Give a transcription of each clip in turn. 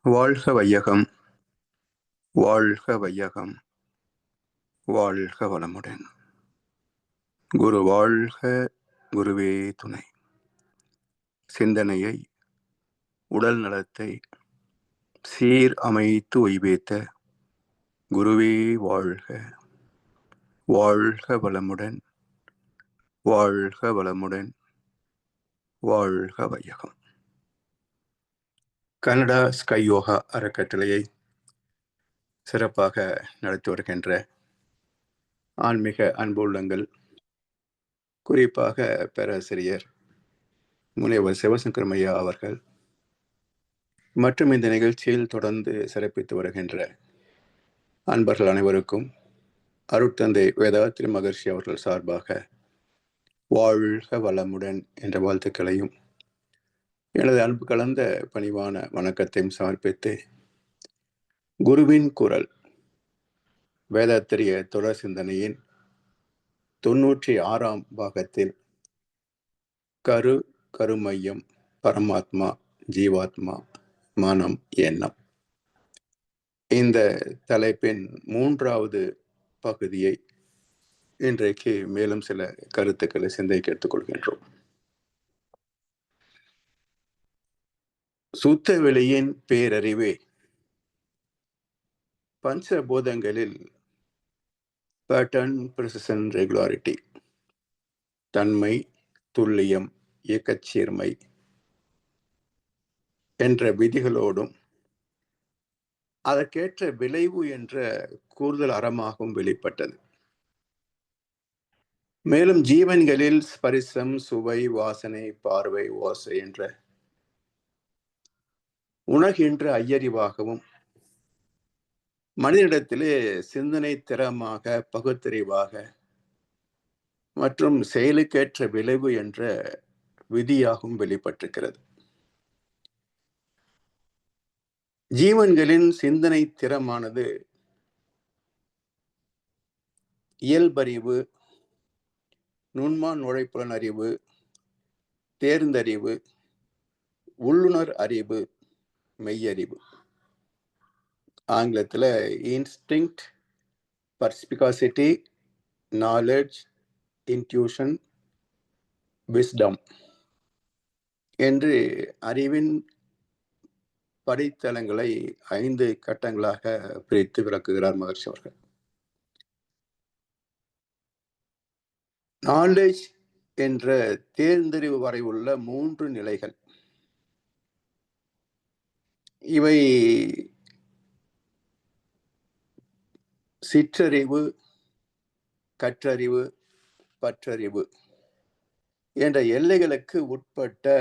வாழ்க வையகம், வாழ்க வையகம், வாழ்க வளமுடன். குரு வாழ்க, குருவே துணை. சிந்தனையை, உடல் நலத்தை சீர் அமைத்து ஒய்வேத்த குருவே வாழ்க. வாழ்க வளமுடன், வாழ்க வளமுடன், வாழ்க வையகம். கனடா ஸ்கை யோகா அறக்கட்டளையை சிறப்பாக நடத்தி வருகின்ற ஆன்மீக அன்புள்ளங்கள், குறிப்பாக பேராசிரியர் முனைவர் சிவசங்கரமையா அவர்கள் மற்றும் இந்த நிகழ்ச்சியில் தொடர்ந்து சிறப்பித்து வருகின்ற அன்பர்கள் அனைவருக்கும் அருட்தந்தை வேதாத்ரி மகர்ஷி அவர்கள் சார்பாக வாழ்க வளமுடன் என்ற வாழ்த்துக்களையும் எனது அன்பு கலந்த பணிவான வணக்கத்தையும் சமர்ப்பித்து, குருவின் குரல் வேதாத்திரிய தொடர் சிந்தனையின் 96ஆம் பாகத்தில் கருமையம், பரமாத்மா, ஜீவாத்மா, மனம், எண்ணம், இந்த தலைப்பின் 3வது பகுதியை இன்றைக்கு மேலும் சில கருத்துக்களை சிந்தைக்கு எடுத்துக்கொள்கின்றோம். சுத்த வெளியின் பேரறிவே பஞ்சபூதங்களில் பேட்டர்ன், பிரிசிஷன், ரெகுலாரிட்டி, தன்மை, துல்லியம், இயக்கச்சீர்மை என்ற விதிகளோடும் அதற்கேற்ற விளைவு என்ற கூடுதல் அறமாகவும் வெளிப்பட்டது. மேலும் ஜீவன்களில் ஸ்பரிசம், சுவை, வாசனை, பார்வை, ஓசை என்ற உணர்கின்ற ஐயறிவாகவும், மனிதனிடத்திலே சிந்தனை திறமாக, பகுத்தறிவாக மற்றும் செயலுக்கேற்ற விளைவு என்ற விதியாகவும் வெளிப்பட்டிருக்கிறது. ஜீவன்களின் சிந்தனை திறமானது இயல்பறிவு, நுண்மான் நுழைப்புலன் அறிவு, தேர்ந்தறிவு, உள்ளுணர் அறிவு, மெய்யறிவு, ஆங்கிலத்தில் இன்ஸ்டிங்க்ட், பர்ஸ்பிகாசிட்டி, நாலெட்ஜ், இன்ட்யூஷன், விஸ்டம் என்று அறிவின் படித்தளங்களை 5 கட்டங்களாக பிரித்து விளக்குகிறார் மகர்ஷி அவர்கள். நாலேஜ் என்ற தேர்ந்தறிவு வரை உள்ள 3 நிலைகள். இவை சிற்றறிவு, கற்றறிவு, பற்றறிவு என்ற எல்லைகளுக்கு உட்பட்ட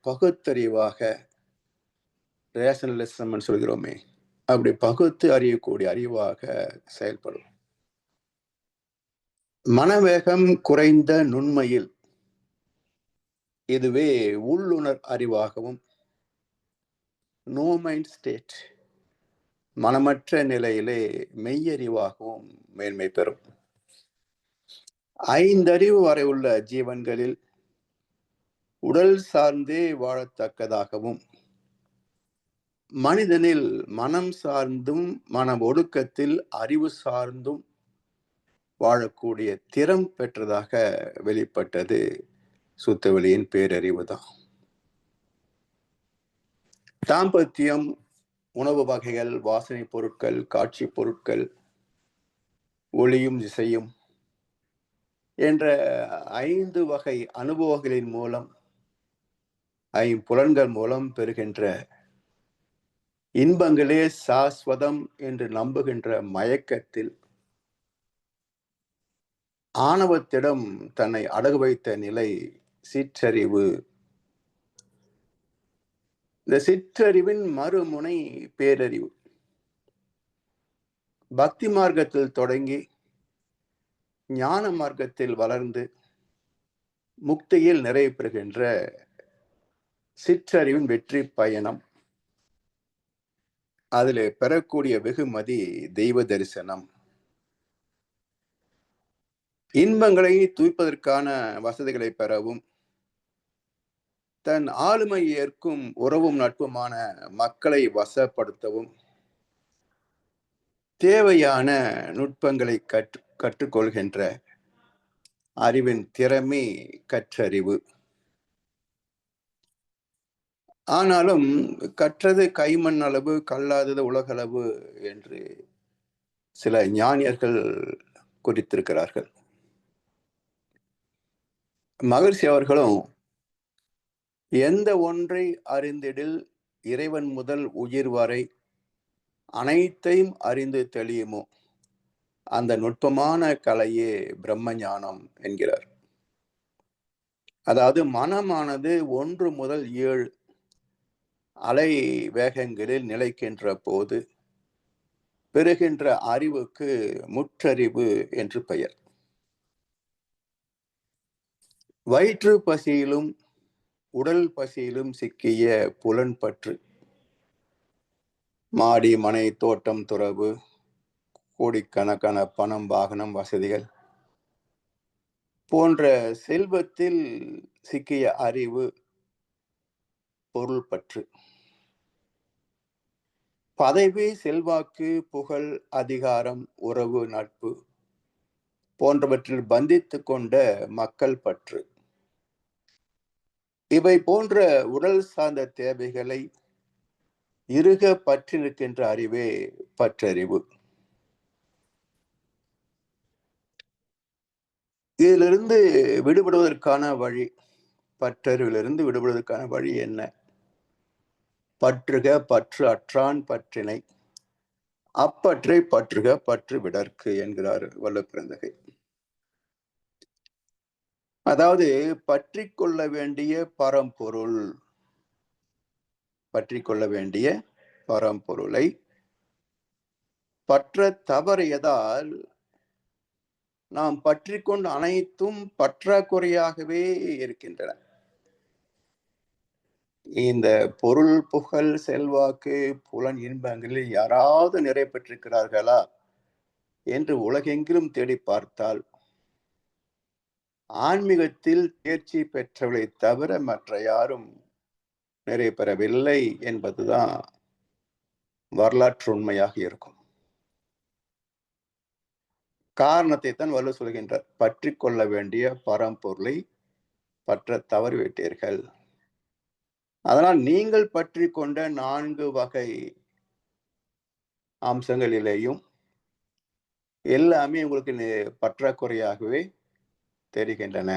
பகுத்தறிவாக, ரேஷனலிசம் சொல்கிறோமே, அப்படி பகுத்து அறியக்கூடிய அறிவாக செயல்படும். மனவேகம் குறைந்த நுண்மையில் இதுவே உள்ளுணர் அறிவாகவும், நோ மைண்ட் ஸ்டேட், மனமற்ற நிலையிலே மெய்யறிவாகவும் மேன்மை பெறும். 5 அறிவு வரை உள்ள ஜீவன்களில் உடல் சார்ந்தே வாழத்தக்கதாகவும், மனிதனில் மனம் சார்ந்தும் மன ஒடுக்கத்தில் அறிவு சார்ந்தும் வாழக்கூடிய திறம் பெற்றதாக வெளிப்பட்டது சுத்தவெளியின் பேரறிவு தான். தாம்பத்தியம், உணவு வகைகள், வாசனை பொருட்கள், காட்சி பொருட்கள், ஒளியும் இசையும் என்ற 5 வகை அனுபவங்களின் மூலம், 5 புலன்கள் மூலம் பெறுகின்ற இன்பங்களே சாஸ்வதம் என்று நம்புகின்ற மயக்கத்தில் ஆணவத்திடம் தன்னை அடகு வைத்த நிலை சிற்றறிவு. இந்த சிற்றறிவின் மறுமுனை பேரறிவு. பக்தி மார்க்கத்தில் தொடங்கி ஞான மார்க்கத்தில் வளர்ந்து முக்தியில் நிறைவு பெறுகின்ற சிற்றறிவின் வெற்றி பயணம். அதில் பெறக்கூடிய வெகுமதி தெய்வ தரிசனம். இன்பங்களை தூய்ப்பதற்கான வசதிகளை பெறவும், தன் ஆளுமை ஏற்கும் உறவும் நட்புமான மக்களை வசப்படுத்தவும் தேவையான நுட்பங்களை கற்றுக்கொள்கின்ற அறிவின் திறமை கற்றறிவு. ஆனாலும் கற்றது கைமண் அளவு, கல்லாதது உலகளவு என்று சில ஞானியர்கள் குறித்திருக்கிறார்கள். மகர்ஷி அவர்களும் எந்த ஒன்றை அறிந்திடில் இறைவன் முதல் உயிர் வரை அனைத்தையும் அறிந்து தெளியுமோ அந்த நுட்பமான கலையே பிரம்ம ஞானம் என்கிறார். அதாவது மனமானது 1 முதல் 7 அலை வேகங்களில் நிலைக்கின்ற போது பெறுகின்ற அறிவுக்கு முற்றறிவு என்று பெயர். வயிற்று பசியிலும் உடல் பசியிலும் சிக்கிய புலன்பற்று, மாடி மனை தோட்டம் துறவு, கோடிக்கணக்கான பணம் வாகனம் வசதிகள் போன்ற செல்வத்தில் சிக்கிய அறிவு பொருள் பற்று. பதவி, செல்வாக்கு, புகழ், அதிகாரம், உறவு, நட்பு போன்றவற்றில் பந்தித்து கொண்ட மக்கள் பற்று. இவை போன்ற உடல் சார்ந்த தேவைகளை இறுக பற்றி நிற்கின்ற அறிவே பற்றறிவு. இதிலிருந்து விடுபடுவதற்கான வழி, பற்றறிவிலிருந்து விடுபடுவதற்கான வழி என்ன? பற்றுக பற்று அற்றான் பற்றினை, அப்பற்றை பற்றுக பற்று விடற்கு என்கிறார் வள்ளுவப்பெருந்தகை. அதாவது பற்றி கொள்ள வேண்டிய பரம்பொருள், பற்றி கொள்ள வேண்டிய பரம்பொருளை பற்ற தவறியதால் நாம் பற்றி கொண்டு அனைத்தும் பற்றாக்குறையாகவே இருக்கின்றன. இந்த பொருள், புகழ், செல்வாக்கு, புலன் இன்பங்களில் யாராவது நிறை பெற்றிருக்கிறார்களா என்று உலகெங்கிலும் தேடி பார்த்தால் ஆன்மீகத்தில் தேர்ச்சி பெற்றவர்களை தவிர மற்ற யாரும் நிறைய பெறவில்லை என்பதுதான் வரலாற்று உண்மையாக இருக்கும். காரணத்தை தான் வள்ளுவர் சொல்கின்றார், பற்றி கொள்ள வேண்டிய பரம்பொருளை பற்ற தவறிவிட்டீர்கள். அதனால் நீங்கள் பற்றி கொண்ட 4 வகை அம்சங்களிலேயும் எல்லாமே உங்களுக்கு பற்றாக்குறையாகவே தெரிகின்றன.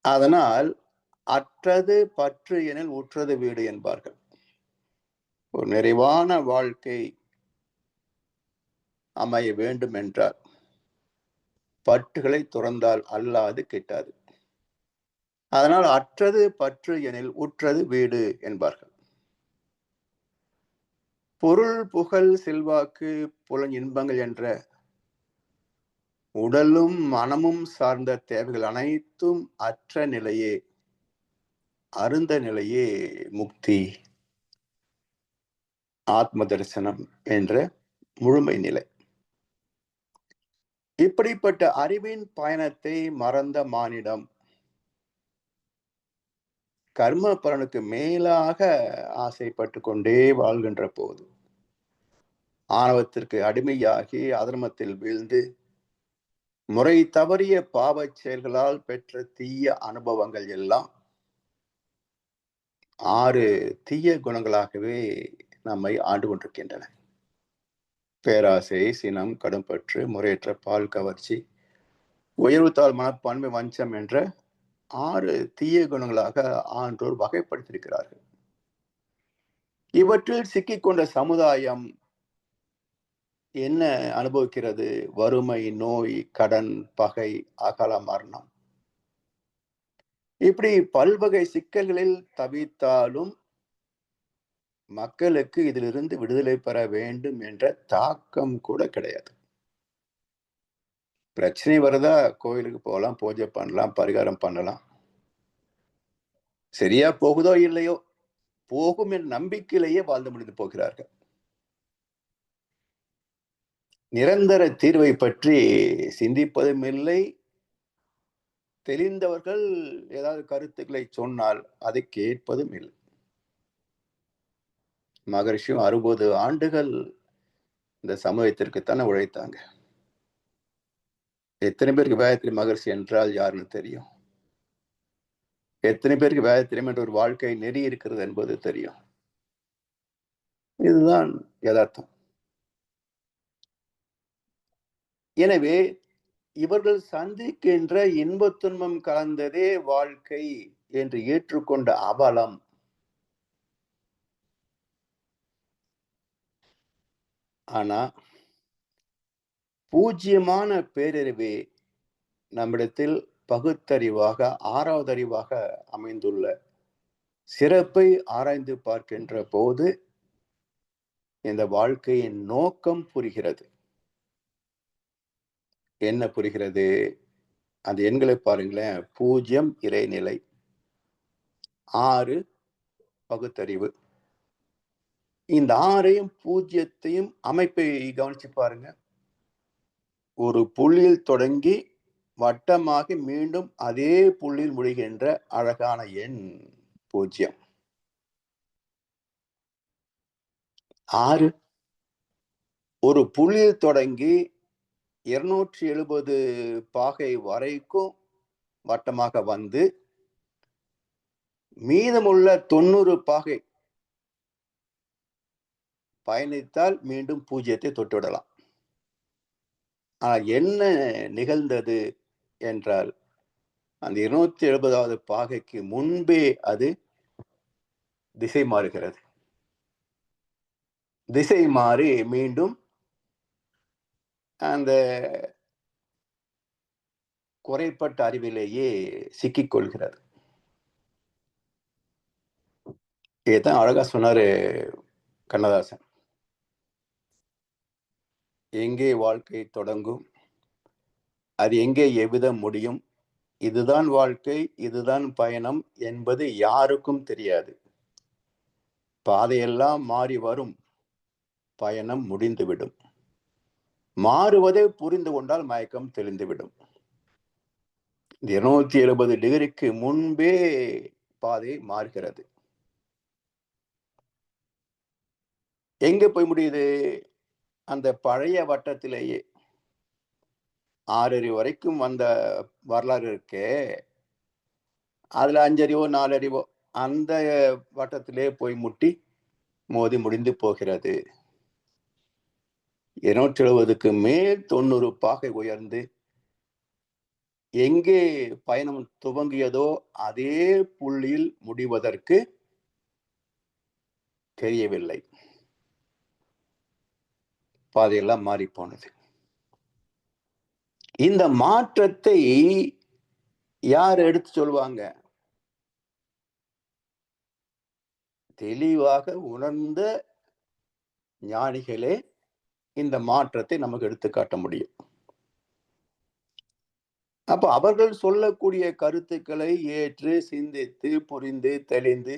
அதனால் அற்றது பற்று எனில் உற்றது வீடு என்பார்கள். ஒரு நிறைவான வாழ்க்கை அமைய வேண்டும் என்றால் பற்றுகளை துறந்தால் அல்லாது கிட்டாது. அதனால் அற்றது பற்று எனில் உற்றது வீடு என்பார்கள். பொருள், புகழ், செல்வாக்கு, புலன் இன்பங்கள் என்ற உடலும் மனமும் சார்ந்த தேவைகள் அனைத்தும் அற்ற நிலையே, அருந்த நிலையே முக்தி, ஆத்ம தரிசனம் என்ற முழுமை நிலை. இப்படிப்பட்ட அறிவின் பயணத்தை மறந்த மானிடம் கர்ம பலனுக்கு மேலாக ஆசைப்பட்டு கொண்டே வாழ்கின்ற போது ஆணவத்திற்கு அடிமையாகி அதர்மத்தில் வீழ்ந்து முறை தவறிய பாவச் செயல்களால் பெற்ற தீய அனுபவங்கள் எல்லாம் 6 தீய குணங்களாகவே நம்மை ஆண்டு கொண்டிருக்கின்றன. பேராசை, சினம், கடும்பற்று, முறையற்ற பால் கவர்ச்சி, உயர்வு தாழ் மனப்பான்மை, வஞ்சம் என்ற 6 தீய குணங்களாக ஆன்றோர் வகைப்படுத்தியிருக்கிறார்கள். இவற்றில் சிக்கிக்கொண்ட சமுதாயம் என்ன அனுபவிக்கிறது? வறுமை, நோய், கடன், பகை, அகல மரணம், இப்படி பல்வகை சிக்கல்களில் தவித்தாலும் மக்களுக்கு இதிலிருந்து விடுதலை பெற வேண்டும் என்ற தாக்கம் கூட கிடையாது. பிரச்சனை வருதா, கோயிலுக்கு போகலாம், பூஜை பண்ணலாம், பரிகாரம் பண்ணலாம். சரியா போகுதோ இல்லையோ, போகும் என் நம்பிக்கையிலேயே வாழ்ந்து முடிந்து போகிறார்கள். நிரந்தர தீர்வை பற்றி சிந்திப்பதும் இல்லை, தெளிந்தவர்கள் ஏதாவது கருத்துக்களை சொன்னால் அதை கேட்பதும் இல்லை. மகரிஷியும் 60 ஆண்டுகள் இந்த சமூகத்திற்குத்தானே உழைத்தாங்க. எத்தனை பேருக்கு வேதத்திரி மகரிஷி என்றால் யாருன்னு தெரியும்? எத்தனை பேருக்கு வேதத்திரியம் என்ற ஒரு வாழ்க்கை நெறி இருக்கிறது என்பது தெரியும்? இதுதான் யதார்த்தம். எனவே இவர்கள் சந்திக்கின்ற இன்பத் துன்பம் கலந்ததே வாழ்க்கை என்று ஏற்றுக்கொண்ட அவலம் ஆனா பூஜ்யமான பேரறிவே நம்மிடத்தில் பகுத்தறிவாக 6வது அறிவாக அமைந்துள்ள சிறப்பை ஆராய்ந்து பார்க்கின்ற போது இந்த வாழ்க்கையின் நோக்கம் புரிகிறது. என்ன புரிகிறது? அந்த எண்களை பாருங்களேன். 0 இறைநிலை, 6 பகுத்தறிவு. இந்த 6ஐயும் 0ஐயும் அமைப்பை கவனிச்சு பாருங்க. ஒரு புள்ளியில் தொடங்கி வட்டமாகி மீண்டும் அதே புள்ளியில் முடிகின்ற அழகான எண் 0. 6 ஒரு புள்ளியில் தொடங்கி 270 பாகை வரைக்கும் வட்டமாக வந்து மீதமுள்ள 90 பாகை பயணித்தால் மீண்டும் 0ஐ தொட்டுவிடலாம். என்ன நிகழ்ந்தது என்றால் அந்த 270வது பாகைக்கு முன்பே அது திசை மாறுகிறது. திசை மாறி மீண்டும் அந்த குறைப்பட்ட அறிவிலேயே சிக்கிக் கொள்கிறது. இதுதான் அழகா சொன்னாரு கண்ணதாசன். எங்கே வாழ்க்கை தொடங்கும், அது எங்கே எவ்விதம் முடியும், இதுதான் வாழ்க்கை, இதுதான் பயணம் என்பது யாருக்கும் தெரியாது. பாதையெல்லாம் மாறி வரும், பயணம் முடிந்துவிடும். மாறுவதை புரிந்து கொண்டால் மயக்கம் தெளிந்துவிடும். 270 டிகிரிக்கு முன்பே பாதை மாறுகிறது. எங்க போய் முடியுது? அந்த பழைய வட்டத்திலேயே 6 அறிவு வரைக்கும் வந்த வரலாறு இருக்கே, அதுல 5 அறிவோ 4 அறிவோ அந்த வட்டத்திலே போய் முட்டி மோதி முடிந்து போகிறது. 270க்கு மேல் 90 பாகை உயர்ந்து எங்கே பயணம் துவங்கியதோ அதே புள்ளியில் முடிவதற்கு தெரியவில்லை. பாதையெல்லாம் மாறி போனது. இந்த மாற்றத்தை யார் எடுத்து சொல்வாங்க? தெளிவாக உணர்ந்த ஞானிகளே இந்த மாற்றத்தை நமக்கு எடுத்து காட்ட முடியும். அப்ப அவர்கள் சொல்லக்கூடிய கருத்துக்களை ஏற்று சிந்தித்து புரிந்து தெளிந்து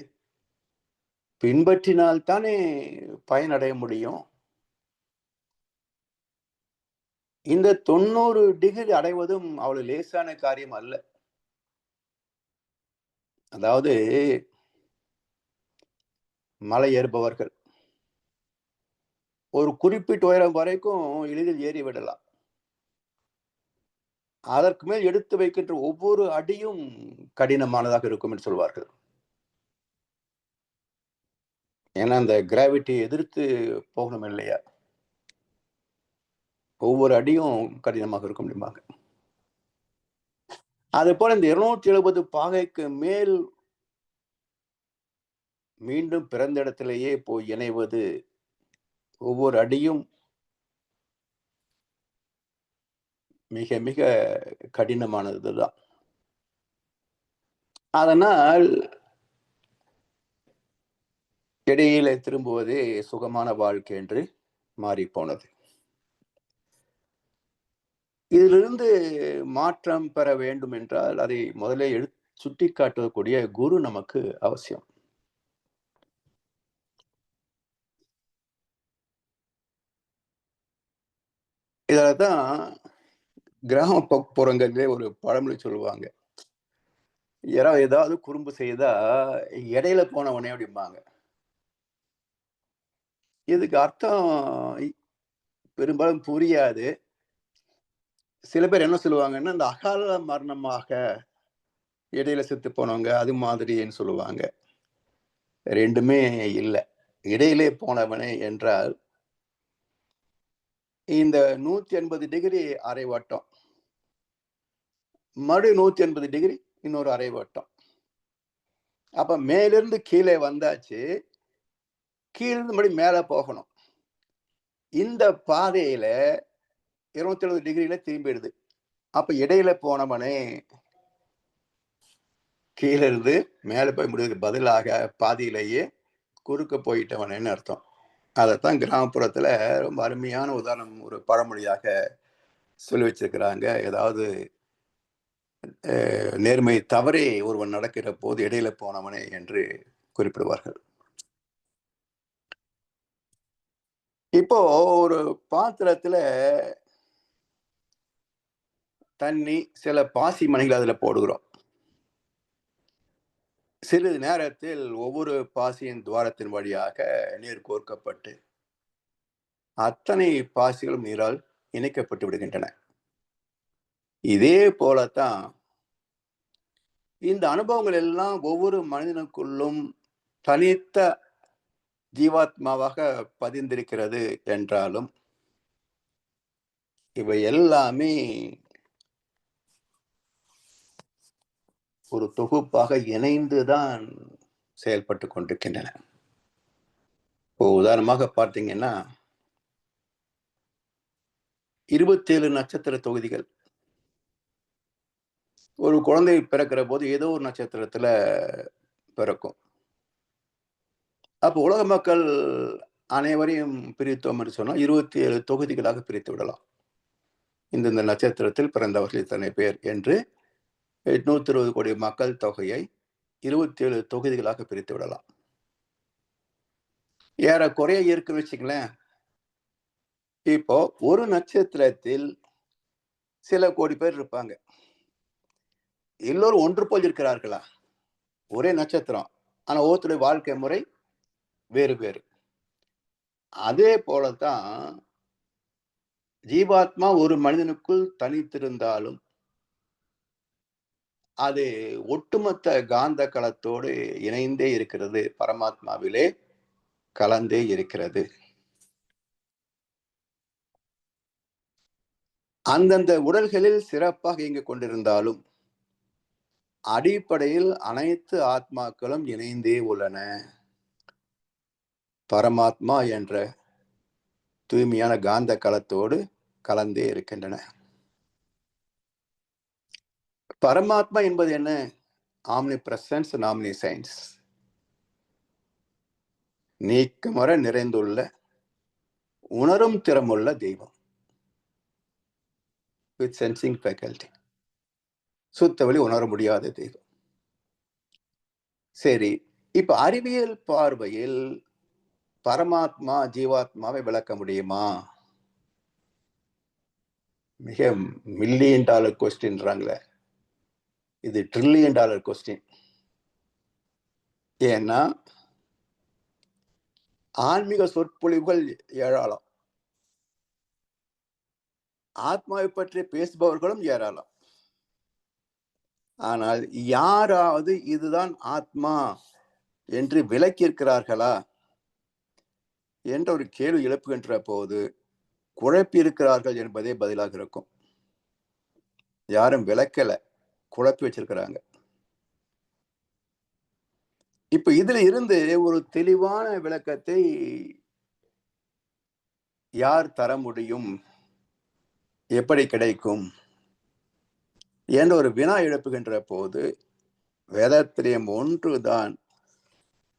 பின்பற்றினால் தானே பயனடைய முடியும். இந்த 90 டிகிரி அடைவதும் அவ்வளவு லேசான காரியம் அல்ல. அதாவது மலை ஏறுபவர்கள் ஒரு குறிப்பிட்ட உயரம் வரைக்கும் எளிதில் ஏறி விடலாம். அதற்கு மேல் எடுத்து வைக்கின்ற ஒவ்வொரு அடியும் கடினமானதாக இருக்கும் என்று சொல்வார்கள். ஏன்னா அந்த கிராவிட்டியை எதிர்த்து போகணும் இல்லையா? ஒவ்வொரு அடியும் கடினமாக இருக்கும் அப்படிம்பாங்க. அது போல இந்த 270 பாகைக்கு மேல் மீண்டும் பிறந்த இடத்திலேயே போய் இணைவது ஒவ்வொரு அடியும் மிக மிக கடினமானதுதான். அதனால் இடையில திரும்புவதே சுகமான வாழ்க்கை என்று மாறி போனது. இதிலிருந்து மாற்றம் பெற வேண்டும் என்றால் அதை முதலே சுட்டி காட்டக்கூடிய குரு நமக்கு அவசியம். இததான் கிராமப்புறங்களிலே ஒரு பழமொழி சொல்லுவாங்க. யாராவது ஏதாவது குறும்பு செய்தா இடையில போனவனே அப்படிம்பாங்க. இதுக்கு அர்த்தம் பெரும்பாலும் புரியாது. சில பேர் என்ன சொல்லுவாங்கன்னா, இந்த அகால மரணமாக இடையில செத்து போனவங்க அது மாதிரின்னு சொல்லுவாங்க. 2மே இல்ல. இடையிலே போனவனே என்றால், இந்த 180 டிகிரி அரை வட்டம். மறு 180 டிகிரி இன்னொரு அரை வட்டம். அப்ப மேலிருந்து கீழே வந்தாச்சு. கீழிருந்து மறுபடியும் மேல போகணும். இந்த பாதையில 270 டிகிரில திரும்பிடுது. அப்ப இடையில போனவனே கீழ இருந்து மேல போய் முடியறதுக்கு பதிலாக பாதியிலேயே குறுக்க போயிட்டவனேன்னு அர்த்தம். அதத்தான் கிராமப்புறத்துல ரொம்ப அருமையான உதாரணம் ஒரு பழமொழியாக சொல்லி வச்சிருக்கிறாங்க. ஏதாவது நேர்மை தவறி ஒருவன் நடக்கிற போது இடையில போனவனே என்று குறிப்பிடுவார்கள். இப்போ ஒரு பாத்திரத்துல தண்ணி, சில பாசி மணிகள் அதுல போடுகிறோம். சிறிது நேரத்தில் ஒவ்வொரு பாசியின் துவாரத்தின் வழியாக நீர் கோர்க்கப்பட்டு அத்தனை பாசிகளும் நீரால் இணைக்கப்பட்டு விடுகின்றன. இதே போலத்தான் இந்த அனுபவங்கள் எல்லாம் ஒவ்வொரு மனிதனுக்குள்ளும் தனித்த ஜீவாத்மாவாக பதிந்திருக்கிறது என்றாலும் இவை எல்லாமே ஒரு தொகுப்பாக இணைந்துதான் செயல்பட்டு கொண்டிருக்கின்றன. இப்போ உதாரணமாக பார்த்தீங்கன்னா 27 நட்சத்திர தொகுதிகள். ஒரு குழந்தை பிறக்கிற போது ஏதோ ஒரு நட்சத்திரத்துல பிறக்கும். அப்போ உலக மக்கள் அனைவரையும் பிரித்தோம் என்று சொன்னால் 27 தொகுதிகளாக பிரித்து விடலாம். இந்தந்த நட்சத்திரத்தில் பிறந்தவர்கள் இத்தனை பேர் என்று 820 கோடி மக்கள் தொகையை 27 தொகுதிகளாக பிரித்து விடலாம். ஏறக்குறைய இருக்குன்னு வச்சுங்களேன். இப்போ ஒரு நட்சத்திரத்தில் சில கோடி பேர் இருப்பாங்க. எல்லோரும் ஒன்று போல் இருக்கிறார்களா? ஒரே நட்சத்திரம். ஆனா ஒவ்வொருத்தருடைய வாழ்க்கை முறை வேறு வேறு. அதே போலத்தான் ஜீவாத்மா ஒரு மனிதனுக்குள் தனித்திருந்தாலும் அது ஒட்டுமொத்த காந்த களத்தோடு இணைந்தே இருக்கிறது. பரமாத்மாவிலே கலந்தே இருக்கிறது. அந்தந்த உடல்களில் சிறப்பாக இயங்கிக் கொண்டிருந்தாலும் அடிப்படையில் அனைத்து ஆத்மாக்களும் இணைந்தே உள்ளன. பரமாத்மா என்ற தூய்மையான காந்த களத்தோடு கலந்தே இருக்கின்றன. பரமாத்மா என்பது என்ன? Omnipresence, omniscience. நீக்கமற நிறைந்துள்ள உணரும் திறமுள்ள தெய்வம். With sensing faculty. சுத்தவழி உணர முடியாத தெய்வம். சரி, இப்ப அறிவியல் பார்வையில் பரமாத்மா ஜீவாத்மாவை விளக்க முடியுமா? மிக மில்லியன் டாலர் கொஸ்டின்றாங்களே, இது ட்ரில்லியன் டாலர் கொஸ்டின். ஏன்னா ஆன்மீக சொற்பொழிவுகள் ஏராளம், ஆத்மாவை பற்றி பேசுபவர்களும் ஏராளம். ஆனால் யாராவது இதுதான் ஆத்மா என்று விளக்கியிருக்கிறார்களா என்ற ஒரு கேள்வி எழுப்புகின்ற போது குழப்பி இருக்கிறார்கள் என்பதே பதிலாக இருக்கும். யாரும் விளக்கல, குழப்பி வச்சிருக்கிறாங்க. இப்ப இதுல இருந்து ஒரு தெளிவான விளக்கத்தை யார் தர முடியும், எப்படி கிடைக்கும் என்ற ஒரு வினா எழுப்புகின்ற போது வேதாத்திரியம் ஒன்றுதான்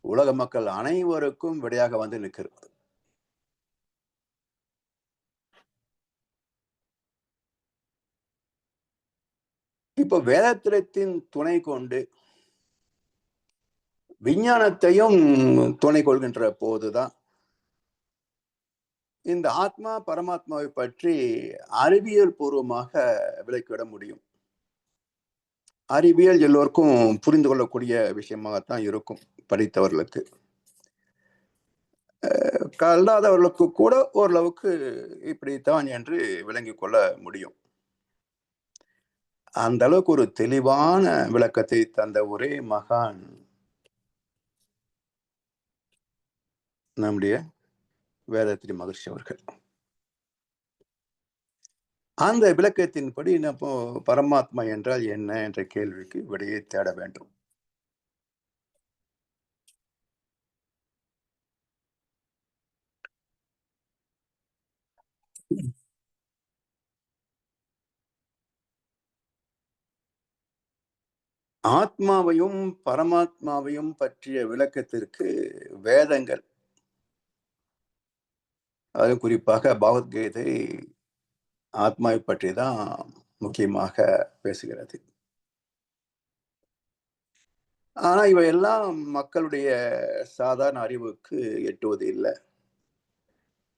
உலக மக்கள் அனைவருக்கும் விடையாக வந்து நிற்கிறது. இப்ப வேதாத்திரத்தின் துணை கொண்டு விஞ்ஞானத்தையும் துணை கொள்கின்ற போதுதான் இந்த ஆத்மா பரமாத்மாவை பற்றி அறிவியல் பூர்வமாக விளக்கிவிட முடியும். அறிவியல் எல்லோருக்கும் புரிந்து கொள்ளக்கூடிய விஷயமாகத்தான் இருக்கும் படித்தவர்களுக்கு. கல்லாதவர்களுக்கு கூட ஓரளவுக்கு இப்படித்தான் என்று விளங்கிக் கொள்ள முடியும். அந்த அளவுக்கு ஒரு தெளிவான விளக்கத்தை தந்த ஒரே மகான் நம்முடைய வேதாத்ரி மகர்ஷி அவர்கள். அந்த விளக்கத்தின்படி நம்ம பரமாத்மா என்றால் என்ன என்ற கேள்விக்கு விடையை தேட வேண்டும். ஆத்மாவையும் பரமாத்மாவையும் பற்றிய விளக்கத்திற்கு வேதங்கள், அது குறிப்பாக பகவத்கீதை ஆத்மாவை பற்றி தான் முக்கியமாக பேசுகிறது. ஆனா இவையெல்லாம் மக்களுடைய சாதாரண அறிவுக்கு எட்டுவது இல்லை.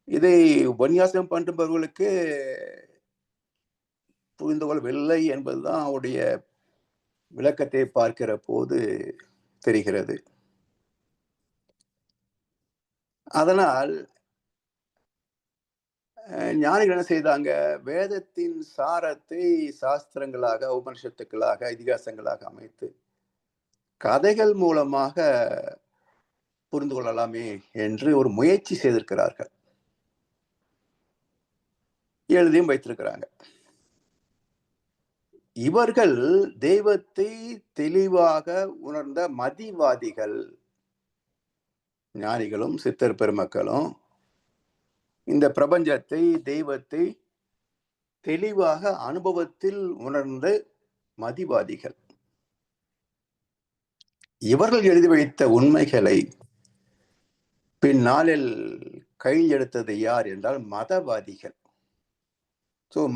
இதை உபன்யாசம் பண்ணுபவர்களுக்கு புரிந்து கொள்ளவில்லை என்பதுதான் அவருடைய விளக்கத்தை பார்க்கிற போது தெரிகிறது. அதனால் ஞானிகள் என்ன செய்தாங்க? வேதத்தின் சாரத்தை சாஸ்திரங்களாக, உபனிஷத்துக்களாக, இதிகாசங்களாக அமைத்து கதைகள் மூலமாக புரிந்து கொள்ளலாமே என்று ஒரு முயற்சி செய்திருக்கிறார்கள். எழுதியும் வைத்திருக்கிறாங்க. இவர்கள் தெய்வத்தை தெளிவாக உணர்ந்த மதிவாதிகள். ஞானிகளும் சித்தர் பெருமக்களும் இந்த பிரபஞ்சத்தை, தெய்வத்தை தெளிவாக அனுபவத்தில் உணர்ந்த மதிவாதிகள். இவர்கள் எழுதி வைத்த உண்மைகளை பின்னாளில் கையில் எடுத்தது யார் என்றால் மதவாதிகள்.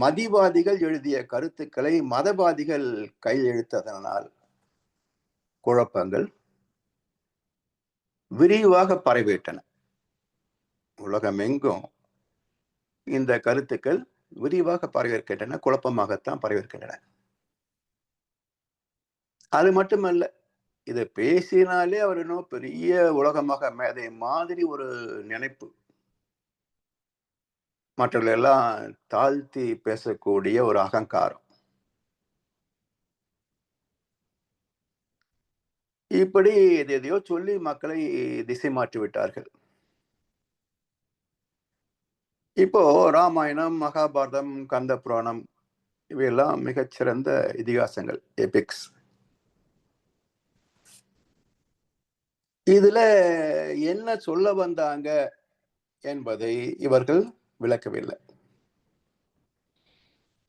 மதிவாதிகள் எழுதிய கருத்துக்களை மதவாதிகள் கையில் எடுத்ததனால் குழப்பங்கள் விரிவாக பரவிவிட்டன. உலகமெங்கும் இந்த கருத்துக்கள் விரிவாக பரவியிருக்கின்றன, குழப்பமாகத்தான் பரவியிருக்கின்றன. அது மட்டுமல்ல, இதை பேசினாலே அவர் இன்னும் பெரிய உலகமாக மேதை மாதிரி ஒரு நினைப்பு. மற்றவர்கள் எல்லாம் தாழ்த்தி பேசக்கூடிய ஒரு அகங்காரம். இப்படி எதையோ சொல்லி மக்களை திசை மாற்றி விட்டார்கள். இப்போ ராமாயணம், மகாபாரதம், கந்த புராணம் இவையெல்லாம் மிகச்சிறந்த இதிகாசங்கள், எபிக்ஸ். இதுல என்ன சொல்ல வந்தாங்க என்பதை இவர்கள் விளக்கவில்லை.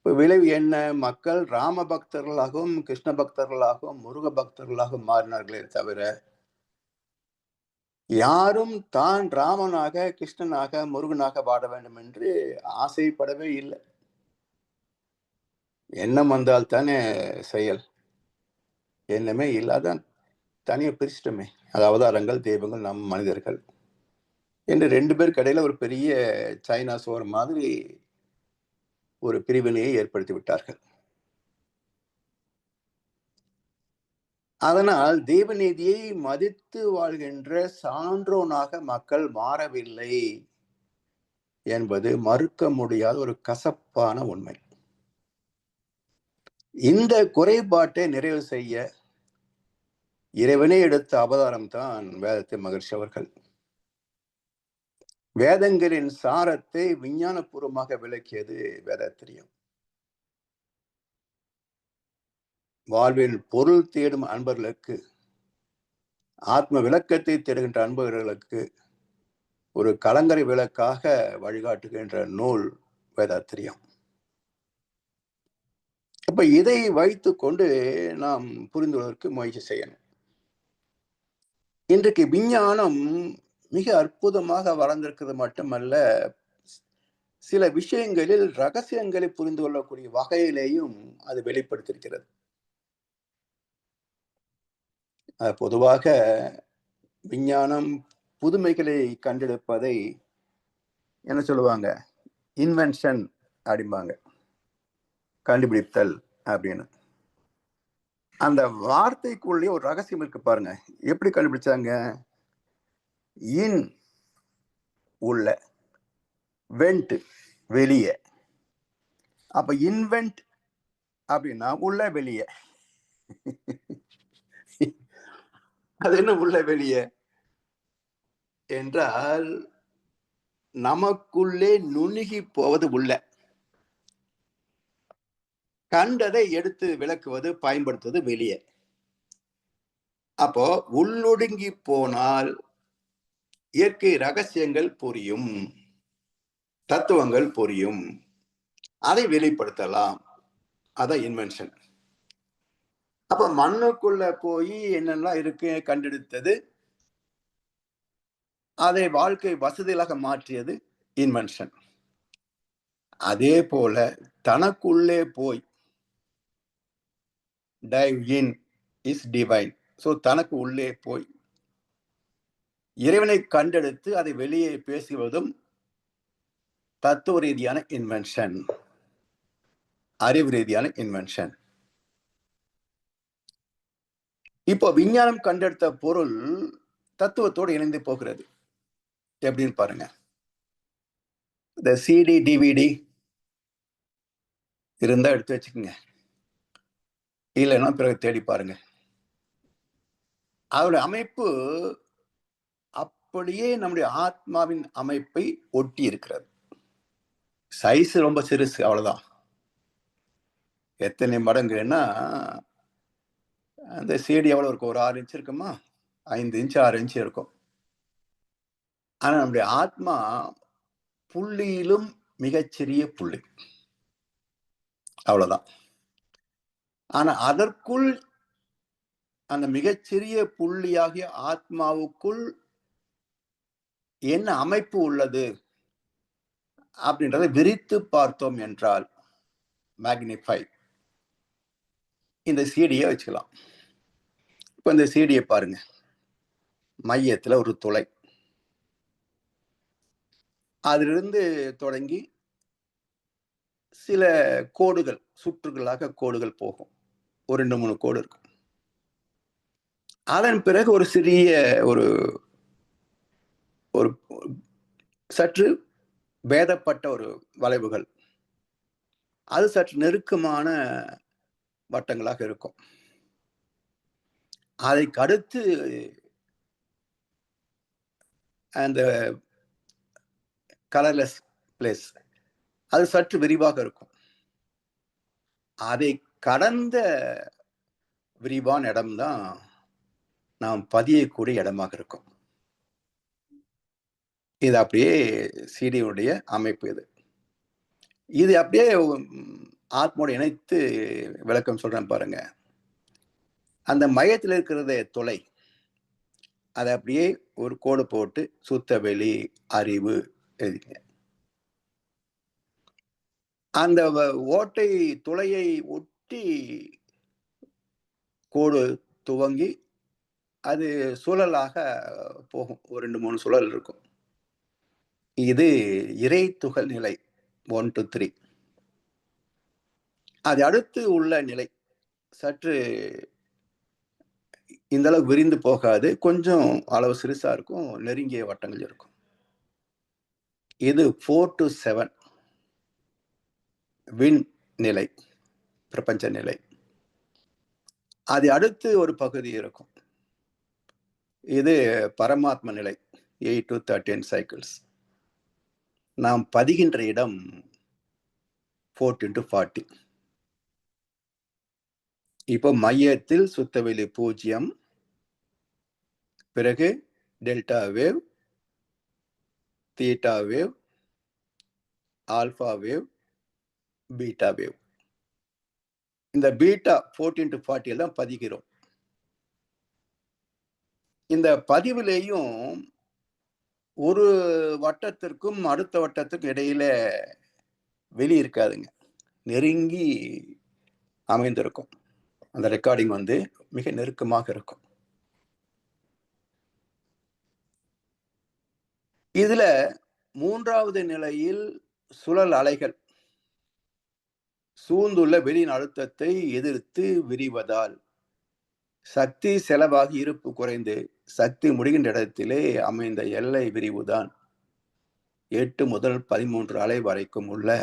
விளைவு என்ன? மக்கள் ராம பக்தர்களாகவும் கிருஷ்ண பக்தர்களாகவும் முருக பக்தர்களாகவும் மாறினார்களே தவிர யாரும் தான் ராமனாக, கிருஷ்ணனாக, முருகனாக வாழ வேண்டும் என்று ஆசைப்படவே இல்லை. எண்ணம் வந்தால் தானே செயல். எண்ணமே இல்லாத தனியை பிரிச்சிட்டோமே. அதாவது அவதாரங்கள், தெய்வங்கள், நம் மனிதர்கள் என்று 2 பேருக்கு இடையில ஒரு பெரிய சைனா சோர் மாதிரி ஒரு பிரிவினையை ஏற்படுத்தி விட்டார்கள். அதனால் தெய்வநீதியை மதித்து வாழ்கின்ற சான்றோனாக மக்கள் மாறவில்லை என்பது மறுக்க முடியாத ஒரு கசப்பான உண்மை. இந்த குறைபாட்டை நிறைவு செய்ய இறைவனே எடுத்த அவதாரம் தான் வேதாத்ரி மகர்ஷி அவர்கள். வேதங்களின் சாரத்தை விஞ்ஞானபூர்வமாக விளக்கியது வேதாத்திரியம். வாழ்வில் பொருள் தேடும் அன்பர்களுக்கு, ஆத்ம விளக்கத்தை தேடுகின்ற அன்பர்களுக்கு ஒரு கலங்கரை விளக்காக வழிகாட்டுகின்ற நூல் வேதாத்திரியம். அப்ப இதை வைத்துக் கொண்டு நாம் புரிந்து கொள்வதற்கு முயற்சி செய்யணும். இன்றைக்கு விஞ்ஞானம் மிக அற்புதமாக வளர்ந்திருக்கிறது மட்டுமல்ல, சில விஷயங்களில் ரகசியங்களை புரிந்து கொள்ளக்கூடிய வகையிலேயும் அது வெளிப்படுத்தியிருக்கிறது. பொதுவாக விஞ்ஞானம் புதுமைகளை கண்டெடுப்பதை என்ன சொல்லுவாங்க? இன்வென்ஷன் அப்படிம்பாங்க, கண்டுபிடித்தல் அப்படின்னு. அந்த வார்த்தைக்குள்ளே ஒரு ரகசியம் இருக்கு பாருங்க. எப்படி கண்டுபிடிச்சாங்க? இன் உள்ள, வெண்ட் வெளியே. அப்ப இன்வென்ட் அப்படின்னா உள்ள வெளியே. அது என்ன உள்ள வெளியே என்றால், நமக்குள்ளே நுணுகி போவது உள்ள, கண்டதை எடுத்து விளக்குவது, பயன்படுத்துவது வெளியே. அப்போ உள்ளொடுங்கி போனால் இயற்கை ரகசியங்கள் புரியும், தத்துவங்கள் புரியும், அதை வெளிப்படுத்தலாம். அதான் இன்வென்ஷன். அப்ப மண்ணுக்குள்ள போய் என்னெல்லாம் இருக்கு கண்டெடுத்தது, அதை வாழ்க்கை வசதிகளாக மாற்றியது இன்வென்ஷன். அதே போல தனக்குள்ளே போய் dive in is divine. So தனக்கு உள்ளே போய் இறைவனை கண்டெடுத்து அதை வெளியே பேசுவதும் தத்துவ ரீதியான இன்வென்ஷன், அறிவு ரீதியான இன்வென்ஷன். இப்போ விஞ்ஞானம் கண்டெடுத்த பொருள் தத்துவத்தோடு இணைந்து போகிறது. எப்படின்னு பாருங்க. இந்த சிடி டிவிடி இருந்தா எடுத்து வச்சுக்கோங்க, இல்லைன்னா பிறகு தேடி பாருங்க. அதோட அமைப்பு அப்படியே நம்முடைய ஆத்மாவின் அமைப்பை ஒட்டி இருக்கிறது. சைஸ் ரொம்ப சிறுசு, அவ்வளவுதான். எத்தனை மடங்குன்னா, அந்த சிடி எவ்வளவு இருக்கும்? ஒரு 6 இன்ச் இருக்குமா? 5 இன்ச் 6 இன்ச் இருக்கும். ஆனா நம்முடைய ஆத்மா புள்ளியிலும் மிகச்சிறிய புள்ளி, அவ்வளவுதான். ஆனா அதற்குள், அந்த மிகச்சிறிய புள்ளியாகிய ஆத்மாவுக்குள் என்ன அமைப்பு உள்ளது அப்படின்றத விரித்து பார்த்தோம் என்றால், மேக்னிஃபை, இந்த சிடியை வச்சுக்கலாம். இப்ப இந்த சிடியை பாருங்க. மையத்துல ஒரு துளை, அதிலிருந்து தொடங்கி சில கோடுகள், சுற்றுகளாக கோடுகள் போகும். ஒரு 2-3 கோடு இருக்கும். அதன் பிறகு ஒரு சிறிய ஒரு ஒரு சற்று பேதப்பட்ட ஒரு வளைவுகள், அது சற்று நெருக்கமான வட்டங்களாக இருக்கும். அதைக்கு அடுத்து அந்த கலர்லெஸ் பிளேஸ், அது சற்று விரிவாக இருக்கும். அதை கடந்த விரிவான இடம்தான் நாம் பதியக்கூடிய இடமாக இருக்கும். இது அப்படியே சிடியுடைய அமைப்பு. இது அப்படியே ஆத்மோடு இணைத்து விளக்கம் சொல்றேன் பாருங்க. அந்த மையத்தில் இருக்கிறத தொலை, அதை அப்படியே ஒரு கோடு போட்டு சுத்த வெளி அறிவு எழுதிங்க. அந்த ஓட்டை துளையை ஒட்டி கோடு துவங்கி அது சுழலாக போகும். ஒரு 2-3 சுழல் இருக்கும். இது இறை துகள் நிலை 1 to 3. அது அடுத்து உள்ள நிலை சற்று இந்த அளவு விரிந்து போகாது, கொஞ்சம் அளவு சிறுசா இருக்கும், நெருங்கிய வட்டங்கள் இருக்கும். இது 4 to 7 விண் நிலை, பிரபஞ்ச நிலை. அது அடுத்து ஒரு பகுதி இருக்கும். இது பரமாத்ம நிலை, 8 to 13 cycles. நாம் பதிகின்ற இடம் 14 to 40. இப்போ மையத்தில் சுத்தவெளி 0, பிறகு delta wave, theta wave, alpha wave, beta wave. இந்த பீட்டா 14 to 40 தான் பதிகிறோம். இந்த பதிவிலேயும் ஒரு வட்டத்திற்கும் அடுத்த வட்டத்திற்கும் இடையில வெளி இருக்காதுங்க, நெருங்கி அமைந்திருக்கும். அந்த ரெக்கார்டிங் மிக நெருக்கமாக இருக்கும். இதுல 3வது நிலையில் சுழல் அலைகள் சூழ்ந்துள்ள வெளியின் அழுத்தத்தை எதிர்த்து விரிவதால் சக்தி செலவாகி இருப்பு குறைந்து சக்தி முடிகின்ற இடத்திலே அமைந்த எல்லை விரிவுதான் 8 முதல் 13 அலை வரைக்கும் உள்ள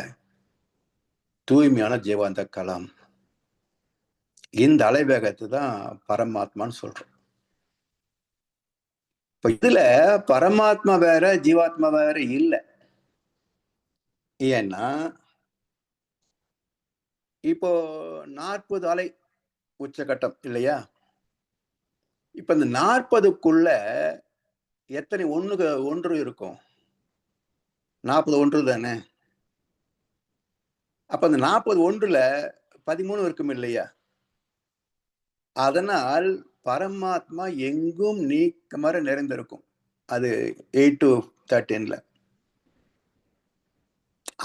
தூய்மையான ஜீவாந்த களம். இந்த அலைவேகத்தை தான் பரமாத்மான்னு சொல்றோம். இப்ப இதுல பரமாத்மா வேற ஜீவாத்மா வேற இல்ல. ஏன்னா இப்போ 40 அலை உச்சகட்டம் இல்லையா? இப்ப இந்த 40க்குள்ள எத்தனை ஒன்று இருக்கும்? 40 ஒன்று தானே. அப்ப அந்த 40 ஒன்றுல 13 இருக்கும் இல்லையா? அதனால் பரமாத்மா எங்கும் நீக்கமற நிறைந்திருக்கும். அது 8 to 13ல.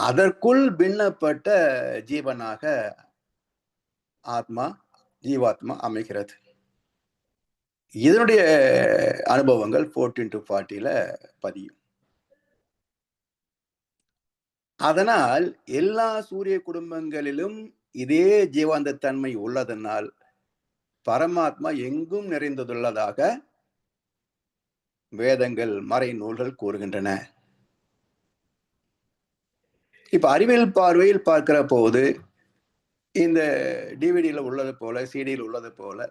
அதற்குள் பின்னப்பட்ட ஜீவனாக ஆத்மா, ஜீவாத்மா அமைகிறது. இதனுடைய அனுபவங்கள் 14 to 40ல பதியும். அதனால் எல்லா சூரிய குடும்பங்களிலும் இதே ஜீவாந்த தன்மை உள்ளதனால் பரமாத்மா எங்கும் நிறைந்துள்ளதாக வேதங்கள் மறை நூல்கள் கூறுகின்றன. இப்ப அறிவியல் பார்வையில் பார்க்கிற போது இந்த டிவிடியில் உள்ளது போல, சிடியில் உள்ளது போல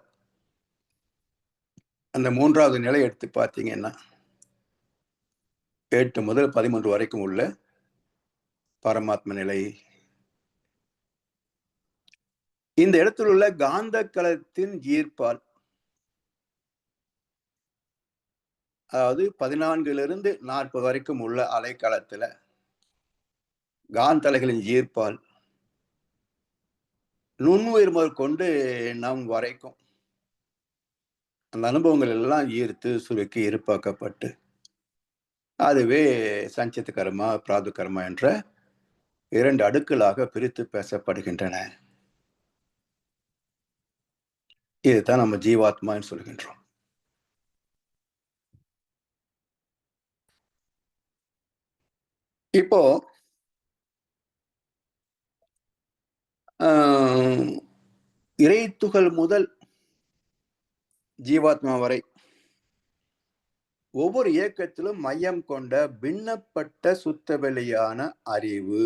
அந்த 3வது நிலை எடுத்து பார்த்தீங்கன்னா 8 முதல் 13 வரைக்கும் உள்ள பரமாத்ம நிலை. இந்த இடத்தில் உள்ள காந்த களத்தின் ஈர்ப்பால், அதாவது 14லிருந்து 40 வரைக்கும் உள்ள அலைக்களத்துல காந்த அலைகளின் ஈர்ப்பால் நுண்ணுயிர் முதல் கொண்டு நம் வரைக்கும் அந்த அனுபவங்கள் எல்லாம் ஈர்த்து சுருக்கி இருப்பாக்கப்பட்டு அதுவே சஞ்சித் கர்மா, பிராது கர்மா என்ற 2 அடுக்களாக பிரித்து பேசப்படுகின்றன. இதுதான் நம்ம ஜீவாத்மான்னு சொல்கின்றோம். இப்போ இறைத்துகள் முதல் ஜீவாத்மா வரை ஒவ்வொரு இயக்கத்திலும் மையம் கொண்ட பின்னப்பட்ட சுத்த வெளியான அறிவு.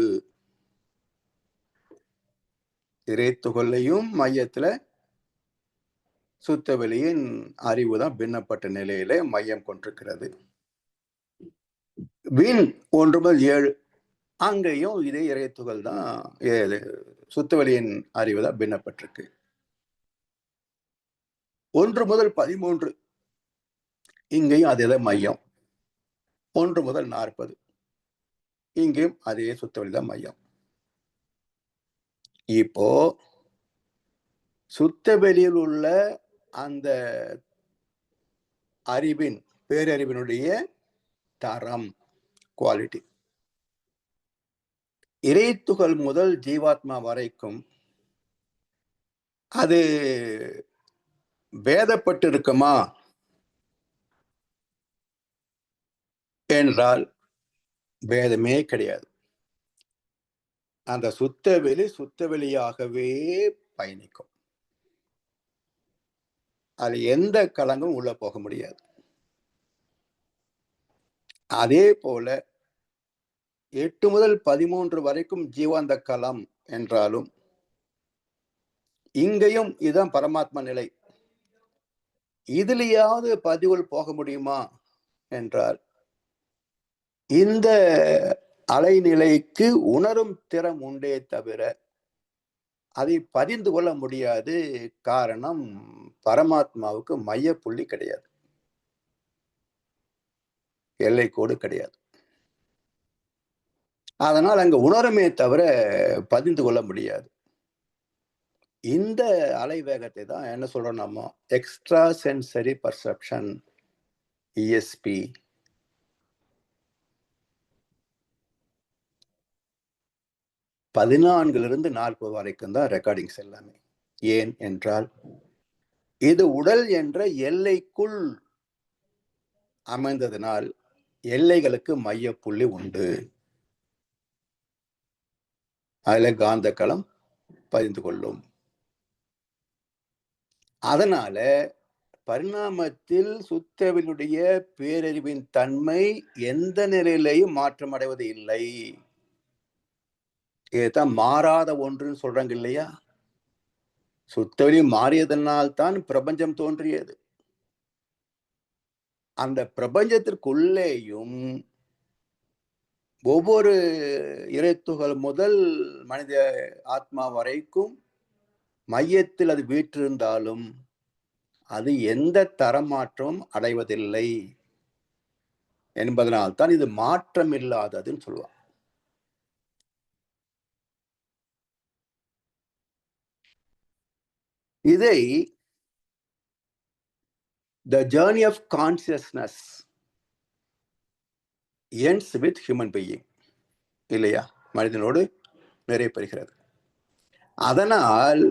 இறைத்துகளையும் மையத்துல சுத்த வெளியின் அறிவு தான் பின்னப்பட்ட நிலையில மையம் கொண்டிருக்கிறது. விண் 1 முதல் 7 அங்கேயும் இதே இறைத்துகள் தான் சுத்தவெளியின் அறிவு தான் பின்னப்பட்டிருக்கு. 1 முதல் 13 இங்கேயும் அதே மையம். 1 முதல் 40 இங்கேயும் அதே சுத்தவெளி தான் மையம். இப்போ சுத்தவெளியில் உள்ள அந்த அறிவின் பேரறிவினுடைய தரம், குவாலிட்டி இறைத்துகள் முதல் ஜீவாத்மா வரைக்கும் அது பேதப்பட்டு இருக்குமா என்றால் பேதமே கிடையாது. அந்த சுத்தவெளியாகவே பயணிக்கும். அது எந்த கலங்கும் உள்ள போக முடியாது. அதே போல 8 முதல் 13 வரைக்கும் ஜீவாந்த களம் என்றாலும் இங்கேயும் இதுதான் பரமாத்மா நிலை. இதுலயாவது பதிவுகள் போக முடியுமா என்றால் இந்த அலைநிலைக்கு உணரும் திறம் உண்டே தவிர அதை பதிந்து கொள்ள முடியாது. காரணம் பரமாத்மாவுக்கு மைய புள்ளி கிடையாது, எல்லை கோடு கிடையாது. அதனால் அங்க உணருமே தவிர பதிந்து கொள்ள முடியாது. இந்த அலை வேகத்தை தான் என்ன சொல்றோம் நம்ம எக்ஸ்ட்ரா சென்சரி பர்செப்ஷன், இஎஸ்பி. பதினான்கிலிருந்து 40 வரைக்கும் தான் ரெக்கார்டிங்ஸ் எல்லாமே. ஏன் என்றால் இது உடல் என்ற எல்லைக்குள் அமைந்ததனால் எல்லைகளுக்கு மைய புள்ளி உண்டு. அதுல காந்த களம் பதிந்து கொள்ளும். அதனால பரிணாமத்தில் சுத்தவினுடைய பேரறிவின் தன்மை எந்த நிலையிலையும் மாற்றம் அடைவது இல்லை. இதுதான் மாறாத ஒன்றுன்னு சொல்றாங்க இல்லையா? சுத்தவெளி மாறியதனால் தான் பிரபஞ்சம் தோன்றியது. அந்த பிரபஞ்சத்திற்குள்ளேயும் ஒவ்வொரு இறைத்துகள் முதல் மனித ஆத்மா வரைக்கும் மையத்தில் அது வீற்றிருந்தாலும் அது எந்த தரமாற்றமும் அடைவதில்லை என்பதனால் தான் இது மாற்றம் இல்லாததுன்னு சொல்லுவாங்க. இதை the journey of consciousness ends with human being இல்லையா? மனிதனோடு நிறைவு பெறுகிறது. அதனால்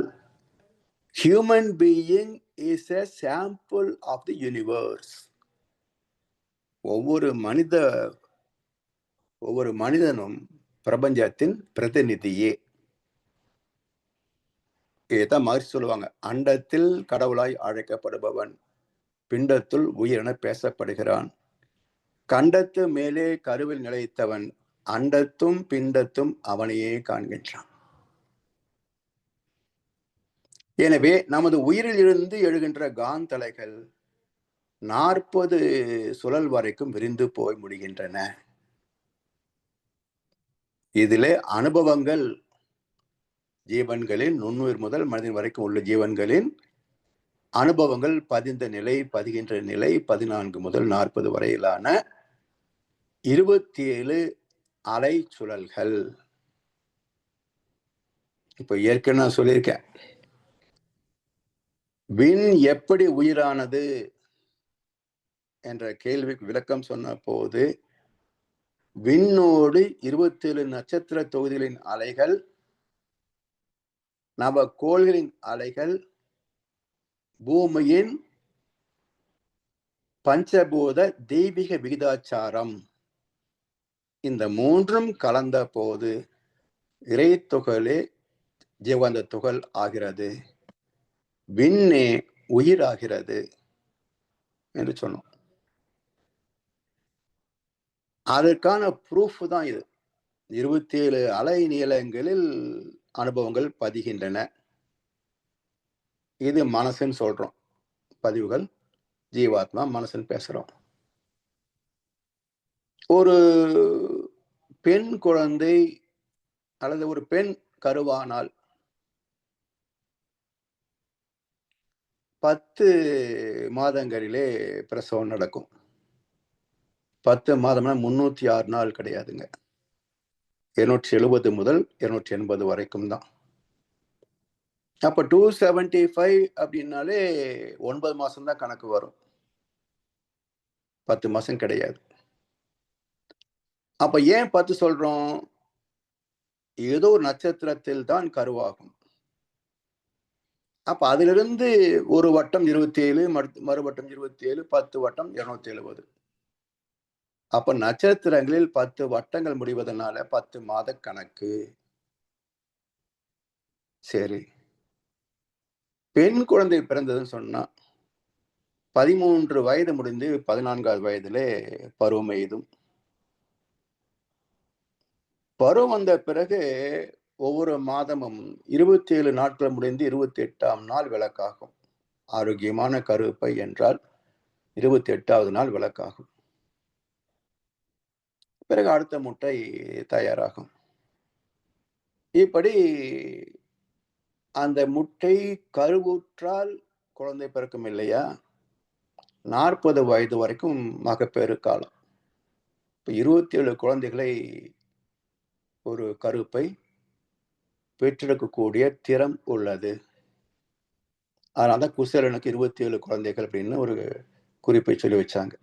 human being is a sample of the universe. ஒவ்வொரு மனிதனும் பிரபஞ்சத்தின் பிரதிநிதியே. இதைத்தான் மகர்ஷி சொல்லுவாங்க, அண்டத்தில் கடவுளாய் அழைக்கப்படுபவன் பிண்டத்துள் உயிரென பேசப்படுகிறான். கண்டத்து மேலே கருவில் நிலைத்தவன் அண்டத்தும் பிண்டத்தும் அவனையே காண்கின்றான். எனவே நமது உயிரில் இருந்து எழுகின்ற காந்தலைகள் 40 சுழல் வரைக்கும் விரிந்து போய் முடிகின்றன. இதிலே அனுபவங்கள் ஜீவன்களின் நுண்ணுயிர் முதல் மனிதன் வரைக்கும் உள்ள ஜீவன்களின் அனுபவங்கள் பதிந்த நிலை, பதிகின்ற நிலை 14 முதல் 40 வரையிலான 27 அலை சுழல்கள். இப்ப ஏற்கனவே நான் சொல்லியிருக்கேன், விண் எப்படி உயிரானது என்ற கேள்விக்கு விளக்கம் சொன்ன போது, விண்ணோடு 27 நட்சத்திர தொகுதிகளின் அலைகள், நவகோள்களின் அலைகள், பூமியின் பஞ்சபூத தெய்வீக விகிதாச்சாரம், இந்த மூன்றும் கலந்த போது இறை துகளே ஜீவாந்த துகள் ஆகிறது, விண்ணே உயிராகிறது என்று சொன்னோம். அதற்கான ப்ரூஃப் தான் இது. 27 அலை நீளங்களில் அனுபவங்கள் பதிகின்றன. இது மனசுன்னு சொல்றோம். பதிவுகள் ஜீவாத்மா மனசுன்னு பேசுறோம். ஒரு பெண் குழந்தை அல்லது ஒரு பெண் கருவானால் 10 மாதங்களிலே பிரசவம் நடக்கும். 10 மாதம்னா 306 நாள் கிடையாதுங்க. 270 முதல் 280 வரைக்கும் தான். அப்ப 275 அப்படின்னாலே 9 மாசம் தான் கணக்கு வரும், 10 மாசம் கிடையாது. அப்ப ஏன் 10 சொல்றோம்? ஏதோ ஒரு நட்சத்திரத்தில் தான் கருவாகும். அப்ப அதிலிருந்து ஒரு வட்டம் 27, மறுவட்டம் 27, 10 வட்டம் 270. அப்ப நட்சத்திரங்களில் 10 வட்டங்கள் முடிவதனால 10 மாத கணக்கு. சரி, பெண் குழந்தை பிறந்ததுன்னு சொன்னா 13 வயது முடிந்து 14வது வயதிலே பருவம் எய்தும். பருவம் வந்த பிறகு ஒவ்வொரு மாதமும் 27 நாட்கள் முடிந்து 28ஆம் நாள் விளக்காகும். ஆரோக்கியமான கருப்பை என்றால் 28வது நாள் விளக்காகும். பிறகு அடுத்த முட்டை தயாராகும். இப்படி அந்த முட்டை கருவுற்றால் குழந்தை பிறக்கும் இல்லையா? 40 வயது வரைக்கும் மகப்பேறு காலம். 27 குழந்தைகளை ஒரு கருப்பை பெற்றெடுக்கக்கூடிய திறம் உள்ளது. அதனாலதான் குசேலனுக்கு 27 குழந்தைகள் அப்படின்னு ஒரு குறிப்பை சொல்லி வச்சாங்க.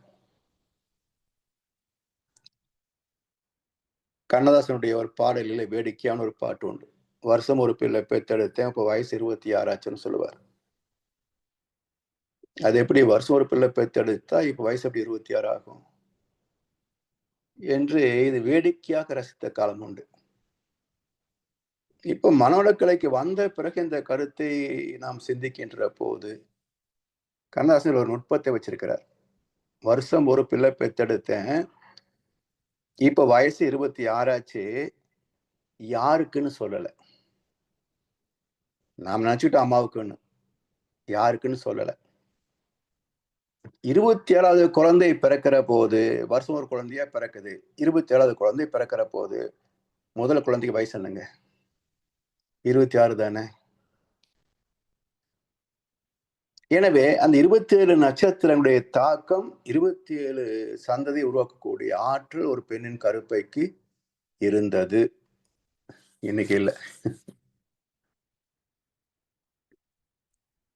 கண்ணதாசனுடைய ஒரு பாடலில் வேடிக்கையான ஒரு பாட்டு உண்டு. வருஷம் ஒரு பிள்ளை பெத்தெடுத்தேன், அப்போ வயசு 26 ஆச்சுன்னு சொல்லுவார். அது எப்படி வருஷம் ஒரு பிள்ளை பெத்தெடுத்தா இப்ப வயசு எப்படி 26 ஆகும் என்று இது வேடிக்கையாக ரசித்த காலம் உண்டு. இப்ப மனவளக்கலைக்கு வந்த பிறகு இந்த கருத்தை நாம் சிந்திக்கின்ற போது கண்ணதாசன் ஒரு நுட்பத்தை வச்சிருக்கிறார். வருஷம் ஒரு பிள்ளை பெத்தெடுத்தேன், இப்ப வயசு 26 ஆச்சு, யாருக்குன்னு சொல்லல. நாம் நினைச்சுட்டோம் அம்மாவுக்குன்னு, யாருக்குன்னு சொல்லல. 27வது குழந்தை பிறக்கிற போது, வருஷம் ஒரு குழந்தையா பிறக்குது. 27வது குழந்தை பிறக்கிற போது, முதல் குழந்தைக்கு வயசு என்னங்க? 26 தானே. எனவே அந்த 27 நட்சத்திரங்களுடைய தாக்கம் 27 சந்ததியை உருவாக்கக்கூடிய ஆற்றல் ஒரு பெண்ணின் கருப்பைக்கு இருந்தது. இன்னைக்கு இல்ல.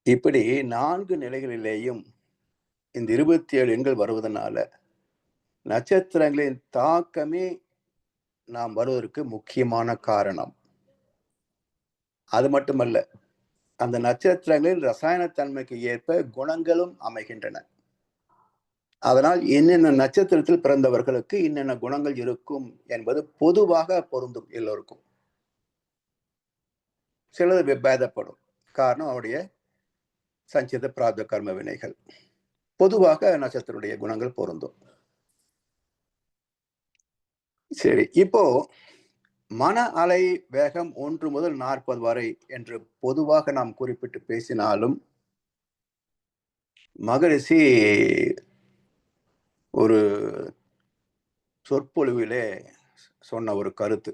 இப்படி 4 நிலைகளிலேயும் இந்த 27 எண்கள் வருவதனால நட்சத்திரங்களின் தாக்கமே நாம் வருவதற்கு முக்கியமான காரணம். அது மட்டுமல்ல, அந்த நட்சத்திரங்களின் ரசாயன தன்மைக்கு ஏற்ப குணங்களும் அமைகின்றன. அதனால் என்னென்ன நட்சத்திரத்தில் பிறந்தவர்களுக்கு என்னென்ன குணங்கள் இருக்கும் என்பது பொதுவாக பொருந்தும் எல்லோருக்கும். சிலது பேதப்படும். காரணம் அவருடைய சஞ்சித பிராப்த கர்ம வினைகள். பொதுவாக நட்சத்திரனுடைய குணங்கள் பொருந்தும். சரி, இப்போ மன அலை வேகம் 1 முதல் 40 வரை என்று பொதுவாக நாம் குறிப்பிட்டு பேசினாலும், மகரிஷி ஒரு சொற்பொழிவிலே சொன்ன ஒரு கருத்து,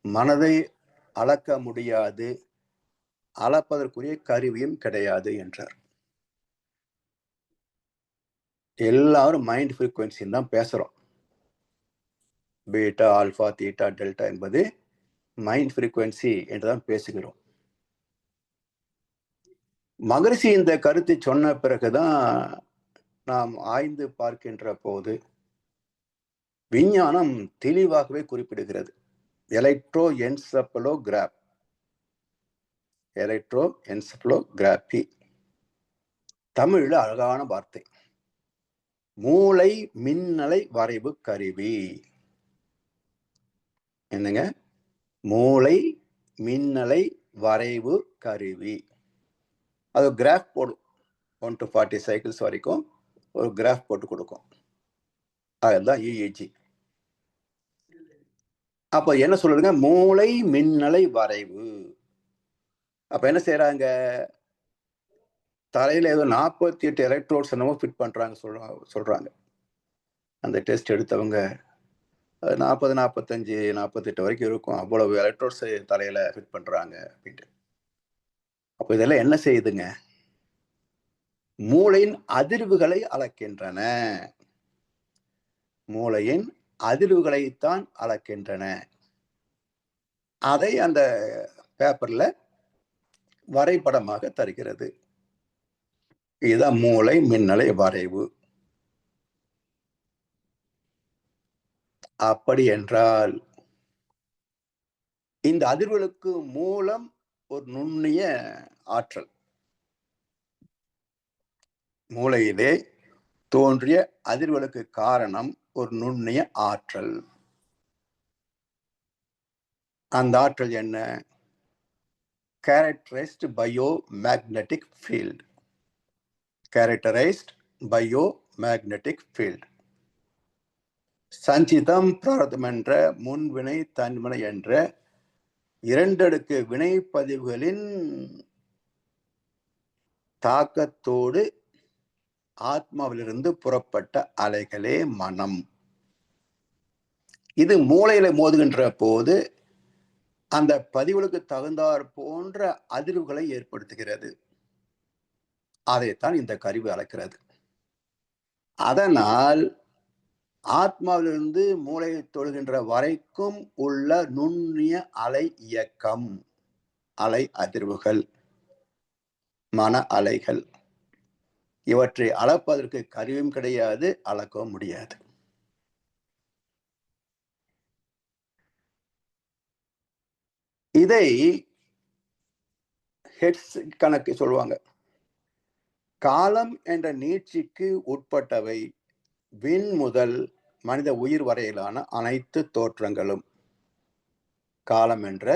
மனதை அளக்க முடியாது, அளப்பதற்குரிய கருவியும் கிடையாது என்றார். எல்லாரும் மைண்ட் ஃப்ரீக்வன்சின்னு தான் பேசுறோம். பீட்டா, ஆல்பா, தீட்டா, டெல்டா என்பது மைண்ட் ஃப்ரீக்வன்சி என்றுதான் பேசுகிறோம். மகரிஷி இந்த கருத்தை சொன்ன பிறகுதான் நாம் ஆய்ந்து பார்க்கின்ற போது விஞ்ஞானம் தெளிவாகவே குறிப்பிடுகிறது. எலக்ட்ரோ என்செபலோகிராப், எலக்ட்ரோ என்செபலோகிராபி, தமிழ்ல அழகான வார்த்தை. மூளை மின்னலை வரைவு கருவி. என்னங்க? மூளை மின்னலை வரைவு கருவி. அது கிராஃப் போடும். 1 to 40 சைக்கிள்ஸ் வரைக்கும் ஒரு கிராஃப் போட்டு கொடுக்கும். அதுதான் EEG. அப்ப என்ன சொல்றதுங்க? மூளை மின்னலை வரைவு. அப்ப என்ன செய்யறாங்க? தலையில ஏதோ 48 எலக்ட்ரோட்ஸ் என்னமோ ஃபிட் பண்றாங்க சொல்றாங்க. அந்த டெஸ்ட் எடுத்தவங்க 40, 45, 48 வரைக்கும் இருக்கும். அவ்வளவு எலக்ட்ரோட்ஸ் தலையில ஃபிட் பண்றாங்க அப்படின்ட்டு. அப்ப இதெல்லாம் என்ன செய்யுதுங்க? மூளையின் அதிர்வுகளை அளக்கின்றன. மூளையின் அதிர்வுகளைத்தான் அளக்கின்றன. அதை அந்த பேப்பர்ல வரைபடமாக தருகிறது. இதுதான் மூளை மின்னலை வரைவு. அப்படி என்றால் இந்த அதிர்வுகளுக்கு மூலம் ஒரு நுண்ணிய ஆற்றல். மூளையிலே தோன்றிய அதிர்வுகளுக்கு காரணம் ஒரு நுண்ணிய ஆற்றல். அந்த ஆற்றல் என்ன? Characterized biomagnetic field. Characterized biomagnetic field. சஞ்சிதம் பிராரதம் என்ற முன்வினை தன்வினை என்ற 2 அடுக்கு வினைப்பதிவுகளின் தாக்கத்தோடு ஆத்மாவிலிருந்து புறப்பட்ட அலைகளே மனம். இது மூளையில மோதுகின்ற போது அந்த பதிவுகளுக்கு தகுந்தாற் போன்ற அதிர்வுகளை ஏற்படுத்துகிறது. அதைத்தான் இந்த கருவி அளக்கிறது. அதனால் ஆத்மாவிலிருந்து மூளையை தொடுகின்ற வரைக்கும் உள்ள நுண்ணிய அலை இயக்கம், அலை அதிர்வுகள், மன அலைகள், இவற்றை அளப்பதற்கு கருவியும் கிடையாது, அளக்கவும் முடியாது. இதை ஹெர்ட்ஸ் கணக்கு சொல்லுவாங்க. காலம் என்ற நீட்சிக்கு உட்பட்டவை விண் முதல் மனித உயிர் வரையிலான அனைத்து தோற்றங்களும் காலம் என்ற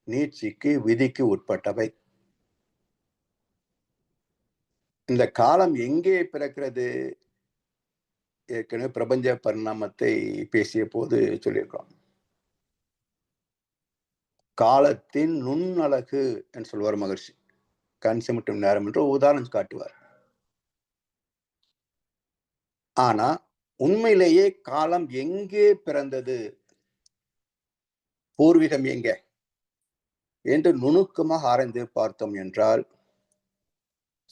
நீட்சிக்கு விதிக்கு உட்பட்டவை. இந்த காலம் எங்கே பிறக்கிறது? ஏற்கனவே பிரபஞ்ச பரிணாமத்தை பேசிய போது சொல்லியிருக்கிறோம். காலத்தின் நுண்ணழகு என்று சொல்வார் மகர்ஷி. கண் சிமிட்டும் நேரம் என்று உதாரணம் காட்டுவார். ஆனா உண்மையிலேயே காலம் எங்கே பிறந்தது, பூர்வீகம் எங்கே என்று நுணுக்கமாக ஆராய்ந்து பார்த்தோம் என்றால்,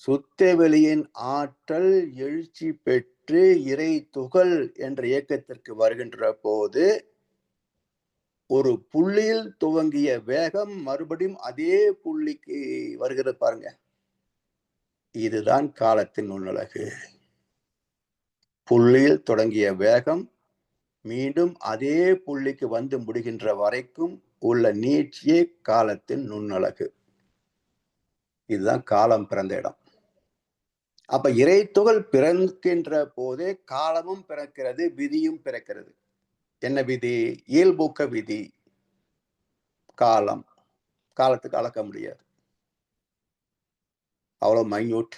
சுத்தவெளியின் ஆற்றல் எழுச்சி பெற்று இறை துகள் என்ற இயக்கத்திற்கு வருகின்ற போது, ஒரு புள்ளியில் துவங்கிய வேகம் மறுபடியும் அதே புள்ளிக்கு வருகிறது பாருங்க. இதுதான் காலத்தின் நுண்ணழகு. புள்ளியில் தொடங்கிய வேகம் மீண்டும் அதே புள்ளிக்கு வந்து முடிகின்ற வரைக்கும் உள்ள நீட்சியே காலத்தின் நுண்ணழகு. இதுதான் காலம் பிறந்த இடம். அப்ப இறை துகள் பிறக்கின்ற போதே காலமும் பிறக்கிறது, விதியும் பிறக்கிறது. என்ன விதி? இயல்பூக்க விதி. காலம், காலத்துக்கு அளக்க முடியாது, அவ்வளவு மைன்யூட்.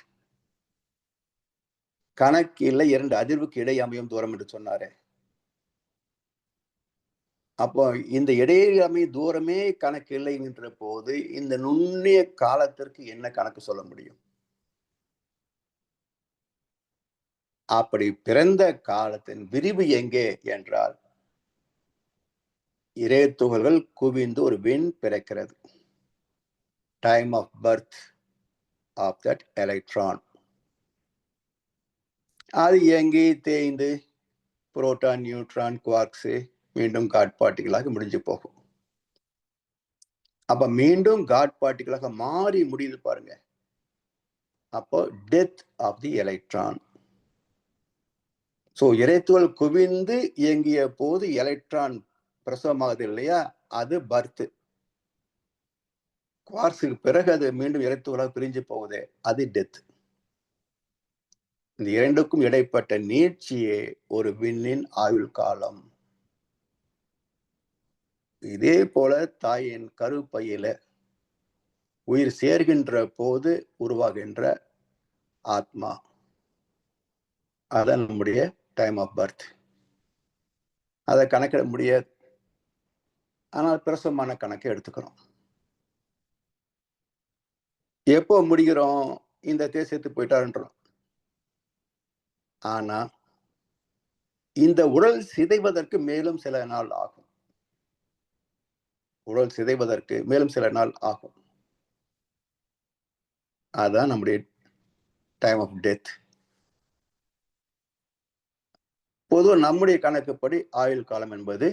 கணக்கு இல்லை, 2 அதிர்வுக்கு இடை அமையும் தூரம் என்று சொன்னாரே. அப்போ இந்த இடையமை தூரமே கணக்கு இல்லை என்ற போது இந்த நுண்ணிய காலத்திற்கு என்ன கணக்கு சொல்ல முடியும்? அப்படி பிறந்த காலத்தின் விரிவு எங்கே என்றால், இறை துகள்கள் குவிந்து ஒரு விண் பிறக்கிறது. Time of birth of that electron. அது எங்கே தேய்ந்து புரோட்டான், நியூட்ரான், குவார்க்ஸ் மீண்டும் காட் பார்ட்டிகளாக முடிஞ்சு போகும். அப்ப மீண்டும் காட் பார்ட்டிகளாக மாறி முடியுது பாருங்க. அப்போ death of the electron. So இறைத்துகள் குவிந்து இயங்கிய போது எலக்ட்ரான் பிரசவமாகுது இல்லையா, அது பர்த். குவார்க்ஸுக்கு பிறகு அது மீண்டும் இறைத்துகளாக பிரிஞ்சு போகுது, அது டெத். இந்த இரண்டுக்கும் இடைப்பட்ட நீட்சியே ஒரு விண்ணின் ஆயுள் காலம். இதே போல தாயின் கருப்பையில உயிர் சேர்கின்ற போது உருவாகின்ற ஆத்மா, அதான் நம்முடைய டைம் ஆஃப் பர்த். அதை கணக்கிட முடியாது, ஆனால் பிரசவமான கணக்கை எடுத்துக்கிறோம். எப்போ முடிகிறோம்? இந்த தேசத்து போயிட்டாருன்றோம். ஆனா இந்த உடல் சிதைவதற்கு மேலும் சில நாள் ஆகும். உடல் சிதைவதற்கு மேலும் சில நாள் ஆகும். அதான் நம்முடைய டைம் ஆஃப் டெத். பொதுவாக நம்முடைய கணக்குப்படி ஆயுள் காலம் என்பது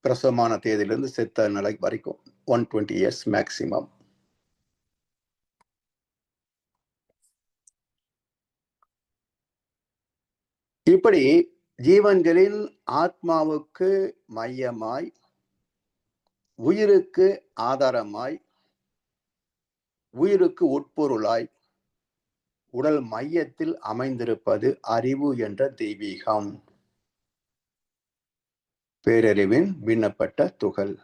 பிரசவமான தேதியிலிருந்து செத்த நிலை வரைக்கும் 120 years மேக்சிமம். இப்படி ஜீவன்களின் ஆத்மாவுக்கு மையமாய், உயிருக்கு ஆதாரமாய், உயிருக்கு உட்பொருளாய், உடல் மையத்தில் அமைந்திருப்பது அறிவு என்ற தெய்வீகம், பேரறிவின் விண்ணப்பட்ட துகள்.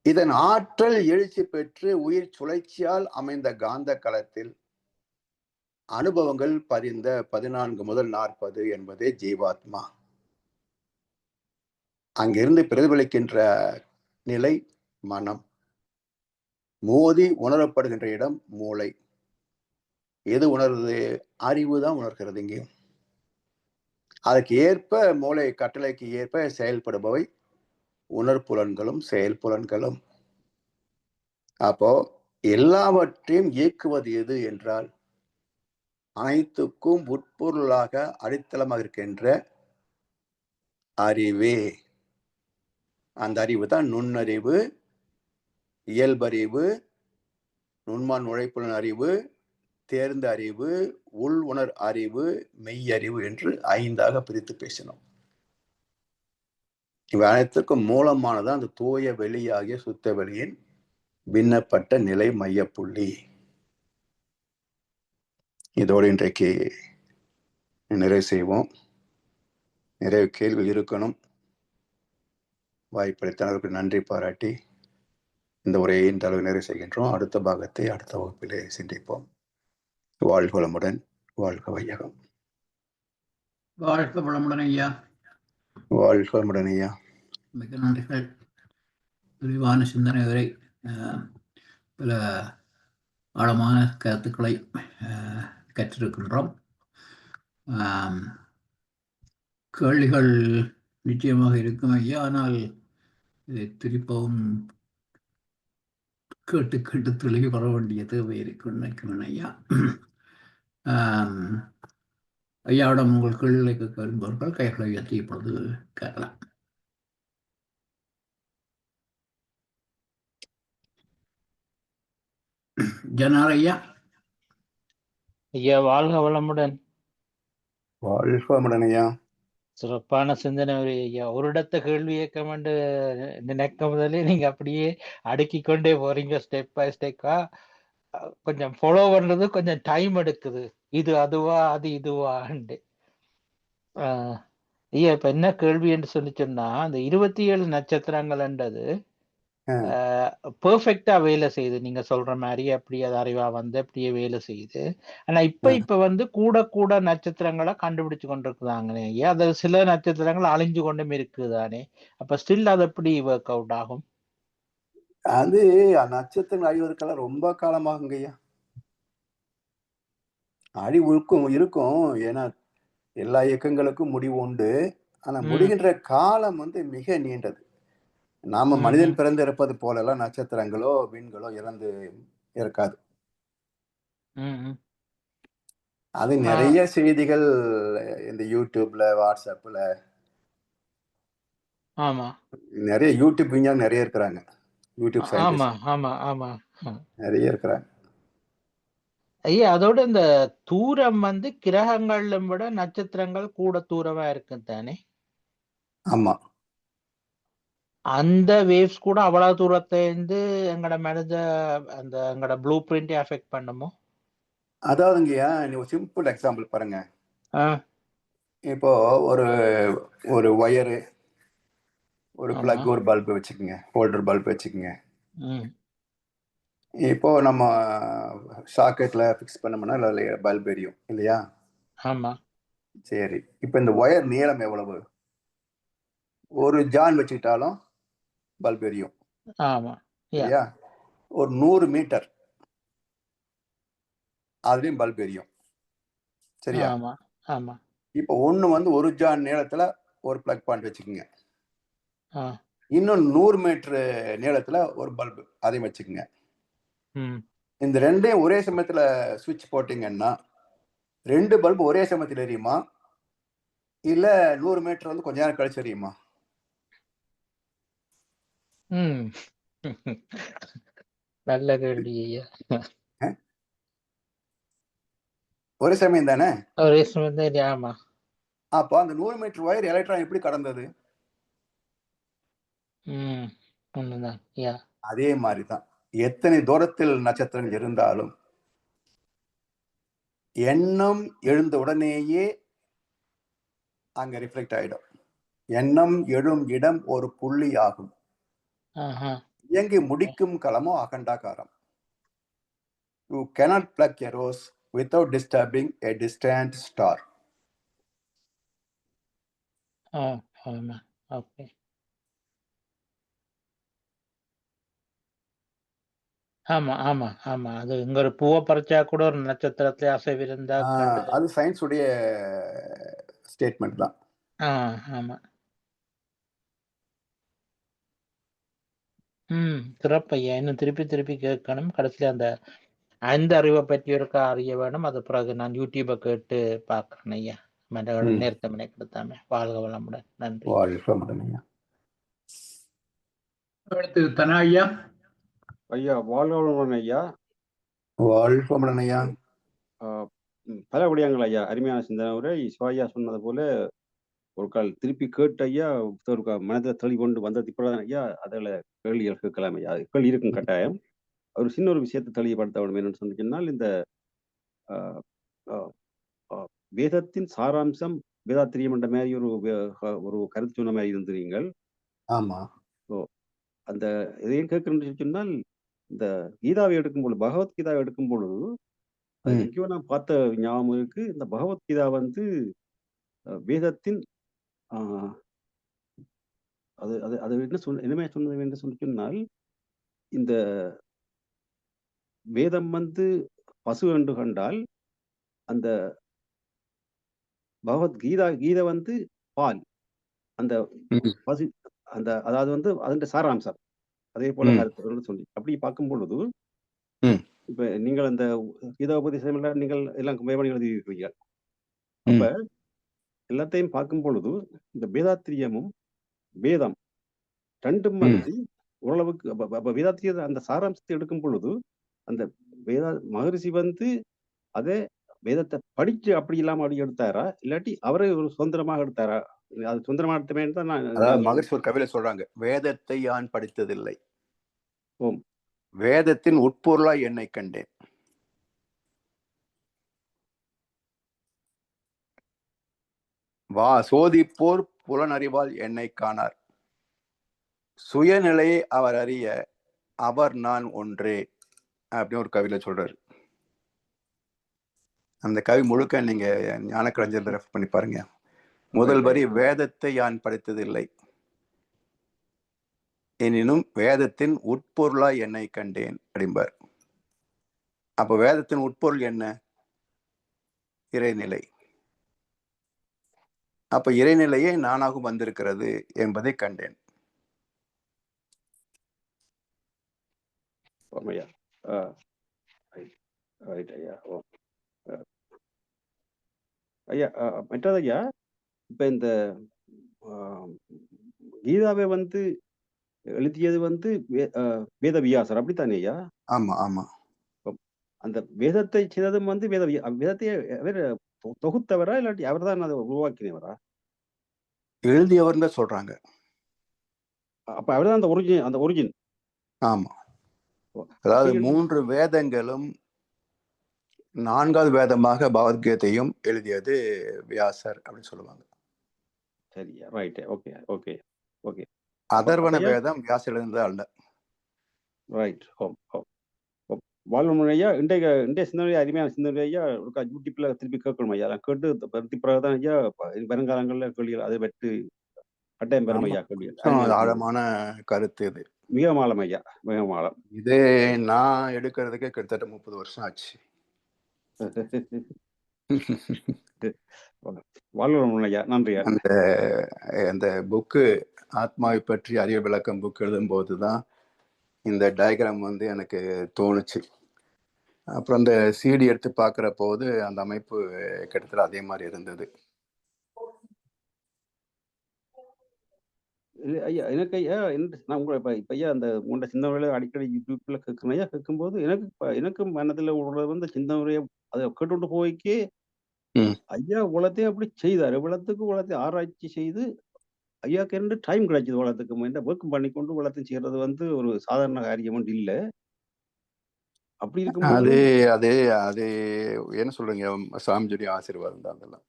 இதன் ஆற்றல் எழுச்சி பெற்று உயிர் சுழற்சியால் அமைந்த காந்த களத்தில் அனுபவங்கள் பதிந்த 14 முதல் 40 என்பதே ஜீவாத்மா. அங்கிருந்து பிரதிபலிக்கின்ற நிலை மனம். மோதி உணரப்படுகின்ற இடம் மூளை. எது உணர்வது? அறிவு தான் உணர்கிறது. இங்கேயும் அதுக்கு ஏற்ப மூளை கட்டளைக்கு ஏற்ப செயல்படுபவை உணர்புலன்களும் செயல்புலன்களும். அப்போ எல்லாவற்றையும் இயக்குவது எது என்றால், அனைத்துக்கும் உட்பொருளாக அடித்தளமாக இருக்கின்ற அறிவே. அந்த அறிவு தான் நுண்ணறிவு, இயல்பறிவு, நுண்மான் உழைப்புலன் அறிவு, தேர்ந்த அறிவு, உள் உணர் அறிவு, மெய்யறிவு என்று 5ஆக பிரித்து பேசினோம். இவை அனைத்துக்கும் மூலமானதான் அந்த தூய வெளியாகிய சுத்த வெளியின் பின்னப்பட்ட நிலை மையப்புள்ளி. இதோடு இன்றைக்கு நிறைவு செய்வோம். நிறைய கேள்வி இருக்கணும். வாய்ப்பளித்தவர்களுக்கு நன்றி பாராட்டி இந்த உரையை இந்த அளவு நிறைவு செய்கின்றோம். அடுத்த பாகத்தை அடுத்த வகுப்பிலே சிந்திப்போம். வாழ்க வளமுடன், வாழ்க வையகம். வாழ்க வளமுடன் ஐயா. வாழ்க வளமுடன் ஐயா. மிக நன்றிகள். விரிவான சிந்தனை வரை பல ஆழமான கருத்துக்களை கற்றிருக்கின்றோம். கேள்விகள் நிச்சயமாக இருக்கும் ஐயா. ஆனால் இதை திருப்பவும் கேட்டு கேட்டு தெளிவு வர வேண்டிய தேவை இருக்குன்னு நினைக்கிறேன் ஐயா. ஐயாவிடம் உங்கள் கேள்விகளை கேட்க விரும்புவர்கள் கைகளை உயர்த்தி இப்பொழுது கேட்கலாம். ஜனார் ஐயா. ஐயா வாழ்க வளமுடன். வாழ்க வளமுடன் ஐயா. சிறப்பான சிந்தனை ஐயா. ஒரு இடத்த கேள்வி இயக்கம் என்று நினைக்க முதலே நீங்க அப்படியே அடுக்கி கொண்டே போறீங்க ஸ்டெப் பை ஸ்டெப்பா. கொஞ்சம் ஃபாலோ பண்றது கொஞ்சம் டைம் எடுக்குது. இது அதுவா அது இதுவாண்டு. ஐயா இப்ப என்ன கேள்வி என்று சொல்லி சொன்னா, அந்த 27 நட்சத்திரங்கள்ன்றது பெர்ஃபெக்டா வேலை செய்யுது நீங்க சொல்ற மாதிரி. அப்படி அது அறிவா வந்து அப்படியே வேலை செய்யுது. ஆனா இப்ப வந்து கூட நட்சத்திரங்களை கண்டுபிடிச்சு கொண்டிருக்குதாங்கண்ணே ஐயா. அது சில நட்சத்திரங்கள் அழிஞ்சு கொண்டும் இருக்குதானே. அப்ப ஸ்டில் அது எப்படி ஒர்க் அவுட் ஆகும்? அது நட்சத்திரங்கள் அழிவதற்கெல்லாம் ரொம்ப காலமாகுங்க ஐயா. அழிவு இருக்கும். ஏன்னா எல்லா இயக்கங்களுக்கும் முடிவு உண்டு. ஆனா முடிகின்ற காலம் வந்து மிக நீண்டது. நாம மனிதன் பிறந்து இருப்பது போலெல்லாம் நட்சத்திரங்களோ விண்களோ இறந்து இருக்காது. அது நிறைய செய்திகள் இந்த யூடியூப்ல, வாட்ஸ்அப்ல, நிறைய யூடியூப் விஞ்ஞானம் நிறைய இருக்கிறாங்க. யூடியூப் சயின்டிஸ்ட் நிறைய இருக்கிறாங்க ஐயா. அதோட இந்த தூரம் வந்து கிரகங்கள்ல விட நட்சத்திரங்கள் கூட தூரமா இருக்கு தானே. ஆமா. அந்த வேவ்ஸ் கூட அவ்வளவு தூரத்தை இருந்து எங்கட மனித அந்த எங்கட ப்ளூ பிரிண்ட் அஃபெக்ட் பண்ணுமோ? அதாவதுங்கய்யா, நீ ஒரு சிம்பிள் எக்ஸாம்பிள் பாருங்க. இப்போ ஒரு ஒயரு, ஒரு பிளக், ஒரு பல்பு வச்சுக்கோங்க, ஹோல்டர் பல்ப் வச்சுக்கோங்க. இப்போ நம்ம சாக்கெட்ல ஃபிக்ஸ் பண்ணோம்னா பல்ப் எரியும் இல்லையா? ஆமா. சரி, இப்போ இந்த ஒயர் நீளம் எவ்வளவு? ஒரு ஜான் வச்சுக்கிட்டாலும் பல்ப் எரியும். ஆமா. சரியா? ஒரு 100 மீட்டர் அதுலயும் பல்ப் எரியும். சரியா? ஆமா. ஆமா. இப்போ ஒண்ணு வந்து ஒரு ஜான் நீளத்துல ஒரு பிளக் பாயிண்ட் வச்சுக்கோங்க. இன்னும் 100 மீட்டர் நீளத்துல ஒரு பல்பு அதையும் வச்சுக்கோங்க. இந்த ரெண்டையும் ஒரே சமயத்துல சுவிட்ச் போட்டீங்கன்னா 2 பல்பு ஒரே சமயத்துல எரியுமா, இல்ல 100 மீட்டர் வந்து கொஞ்ச நேரம் கழிச்சு எரியுமா? நல்ல கேள்வி ஐயா. ஒரே சமயம் தானே? ஒரே சமயம் தான். ஆமா. அப்போ அந்த 100 மீட்டர் ஒயர் எலக்ட்ரான் எப்படி கடந்தது? அதே மாதிரிதான் எத்தனை தூரத்தில் நட்சத்திரங்கள் இருந்தாலும் எண்ணம் எழுந்த உடனேயே அங்க ரிஃப்ளெக்ட் ஆயிடும். எண்ணம் எழும் இடம் ஒரு புள்ளி ஆகும். இயங்கி முடிக்கும் களமோ அகண்டாகாரம். You cannot pluck a rose without disturbing a distant star. Okay. ஆமா ஆமா ஆமா. அது இங்க ஒரு பூவை பறிச்சா கூட ஒரு நட்சத்திரத்துல அசைவு இருந்தா அது சயின்ஸ் உடைய ஸ்டேட்மெண்ட் தான். ஆமா. சிறப்பு ஐயா. இன்னும் திருப்பி கேட்கணும். கடைசியில அந்த அறிவை பற்றி இருக்கா அறிய வேணும். அது பிறகு நான் யூடியூபை கேட்டு பார்க்கிறேன் ஐயா. நேரத்தை மெனக்கெடுத்தாம. வாழ்க வளமுடன். நன்றி. வாழ்க வளமுடன் ஐயா. அடுத்து தனா ஐயா. ஐயா வாழ்க வளமுடன் ஐயா. வாழ்க வளமுடன் ஐயா. பல விடயங்கள் ஐயா. அருமையான சிந்தனை உரை. சிவாயா சொன்னது போல ஒரு கால் திருப்பி கேட்டு ஐயா, ஒரு மனதை தெளி கொண்டு வந்தது இப்பதான் ஐயா. அதில் கேள்விகள் கேட்கலாம் ஐயா. கேள்வி இருக்கும் கட்டாயம். ஒரு சின்ன ஒரு விஷயத்தை தெளிவுபடுத்த வேண்டும் என்னன்னு சொன்னால், இந்த வேதத்தின் சாராம்சம் வேதாத்திரியம் என்ற மாதிரி ஒரு கருத்து சொன்ன மாதிரி இருந்தீங்கள். ஆமா. அந்த இதையும் கேட்கணும்னு சொன்னால் இந்த கீதாவை எடுக்கும் பொழுது பகவத்கீதாவை எடுக்கும் பொழுது அது ம். எங்கேயோ நான் பார்த்த ஞாபகம் இருக்கு. இந்த பகவத்கீதா வந்து வேதத்தின் ஆஹ், அது அது அது என்ன இனிமே சொன்னது என்று சொன்னால் இந்த வேதம் வந்து பசு என்று கண்டால் அந்த கீதை வந்து பால். அந்த ம். பசு அந்த அதாவது வந்து அதன் சாராம்சம் அதே போல ம். கருத்துன்னு சொல்லி அப்படி பார்க்கும் பொழுது ம். இப்ப நீங்கள் அந்த கீதோபதேசம் எல்லாம் நீங்கள் எல்லாம் மேமணி எழுதி இருக்கிறீங்க. அப்ப ம். எல்லாத்தையும் பார்க்கும் பொழுது இந்த வேதாத்திரியமும் வேதம் ரெண்டும் ம். வந்து ஓரளவுக்கு அப்ப வேதாத்திரிய அந்த சாராம்சத்தை எடுக்கும் பொழுது அந்த மகரிஷி வந்து அதே வேதத்தை படிச்சு அப்படி இல்லாம அப்படி எடுத்தாரா இல்லாட்டி அவரே ஒரு சுதந்திரமாக எடுத்தாரா? அது சுதந்திரமா எடுத்தமே தான் அதாவது நான் மகரிஷி ஒரு கவிதை சொல்றாங்க, வேதத்தை யான் படித்ததில்லை, ஓம் வேதத்தின் உட்பொருளாய் என்னை கண்டேன். சோதிப்போர் புலனறிவால் என்னை காணார், சுயநிலையை அவர் அறிய அவர் நான் ஒன்றே அப்படின்னு ஒரு கவிதை சொல்றாரு. அந்த கவி முழுக்க நீங்க ஞானக்கலைஞர் ரெஃபர் பண்ணி பாருங்க. முதல் வரி வேதத்தை யான் படித்ததில்லை, எனினும் வேதத்தின் உட்பொருளாய் என்னை கண்டேன் அப்படிம்பார். அப்ப வேதத்தின் உட்பொருள் என்ன? இறைநிலை. அப்ப இறைநிலையே நானாகவும் வந்திருக்கிறது என்பதை கண்டேன். ஐயா ஐயா ஐயா மற்றது ஐயா இப்ப இந்த கீதாவை வந்து எழுதியது வந்து வேதவியாசர் அப்படித்தானே ஐயா? ஆமா ஆமா. அந்த வேதத்தை செய்ததும் வந்து வேதத்தை தொகுத்தவரா இல்லாட்டி அவர் தான் அதை உருவாக்கினவரா? எழுதியவர்னு சொல்றாங்க. அப்ப அவர் தான் அந்த ஒரிஜின். ஆமா. அதாவது 3 வேதங்களும் 4வது வேதமாக பகவத்கீதையும் எழுதியது வியாசர் அப்படின்னு சொல்லுவாங்க. சரியா, right. Okay okay okay. Atharvana Vedam Vyasar எழுதுனது அல்ல. ரைட். வாழ்முறையா இன்றைய சிந்தனை அருமையான சிந்தனை ஐயா. யூடியூப்ல திருப்பி கேட்கணும் ஐயா. நான் கேட்டு பருத்தி பிறகுதான் ஐயா வருங்காலங்கள்ல கேள்விகள் அதை பற்றி கட்டாயம் பெறும் ஐயா கேள்விகள். ஆழமான கருத்து இது. மிக ஆழம் ஐயா, மிக ஆழம். இதே நான் எடுக்கிறதுக்கே கிட்டத்தட்ட 30 வருஷம் ஆச்சு. வாழ்வளமுடன் ஐயா, நன்றி. அந்த புக்கு ஆத்மாவை பற்றி அறிய விளக்கம் புக் எழுதும் போதுதான் இந்த டயக்ராம் வந்து எனக்கு தோணுச்சு. அப்புறம் அந்த சிடி எடுத்து பார்க்குற போது அந்த அமைப்பு கிட்டத்தட்ட அதே மாதிரி இருந்தது. ஐயா எனக்கு ஐயா நான் உங்களை இப்ப ஐயா அந்த உங்களோட சிந்தனைகளை அடிக்கடி யூடியூப்ல கேட்கணும் ஐயா. கேட்கும்போது எனக்கு மனதில் உள்ளது வந்து சிந்தனையை அதை கேட்டுட்டு போய்க்கே ஐயா உலகத்தையும் அப்படி செய்தார். இவ்வளத்துக்கு உலகத்தை ஆராய்ச்சி செய்து ஐயாக்கு 2 டைம் கிடைச்சது. உலகத்துக்கு இந்த ஒர்க் பண்ணிக்கொண்டு உலகத்தையும் செய்யறது வந்து ஒரு சாதாரண காரியம் ஒன்று இல்லை. அப்படி இருக்கும்போது அது அது என்ன சொல்றீங்க, சாமிஜுடைய ஆசீர்வாதம் தான் அதெல்லாம்.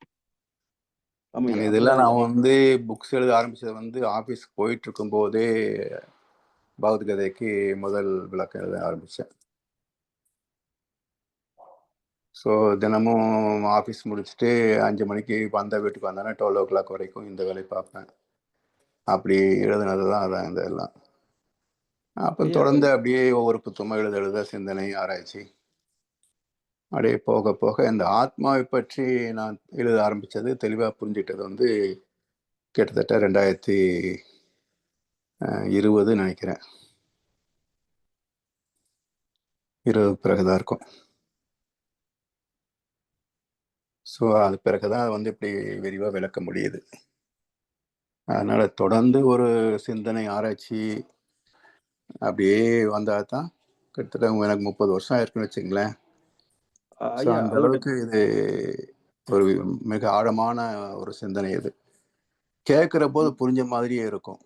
இதெல்லாம் நான் வந்து புக்ஸ் எழுத ஆரம்பிச்சது வந்து ஆபீஸ்க்கு போயிட்டு இருக்கும் போதே பகவத்கீதைக்கு முதல் விளக்கம் எழுத ஆரம்பிச்சேன். ஸோ தினமும் ஆஃபீஸ் முடிச்சுட்டு 5 மணிக்கு வந்த வீட்டுக்கு வந்தேன்னா 12 o'clock வரைக்கும் இந்த வேலையை பார்ப்பேன். அப்படி எழுதுனது தான் அதான் இதெல்லாம். அப்போ தொடர்ந்து அப்படியே ஒவ்வொரு புத்தகமாக எழுத சிந்தனை ஆராய்ச்சி அப்படியே போக போக இந்த ஆத்மாவை பற்றி நான் எழுத ஆரம்பித்தது தெளிவாக புரிஞ்சிட்டது வந்து கிட்டத்தட்ட 2020 நினைக்கிறேன். 20 பிறகுதான் இருக்கும். ஸோ அது பிறகுதான் வந்து இப்படி விரிவாக விளக்க முடியுது. அதனால தொடர்ந்து ஒரு சிந்தனை ஆராய்ச்சி அப்படியே வந்தா தான் கிட்டத்தட்ட எனக்கு 30 வருஷம் ஆயிருக்குன்னு வச்சுங்களேன். அந்த அளவுக்கு இது ஒரு மிக ஆழமான ஒரு சிந்தனை. இது கேட்கிற போது புரிஞ்ச மாதிரியே இருக்கும்.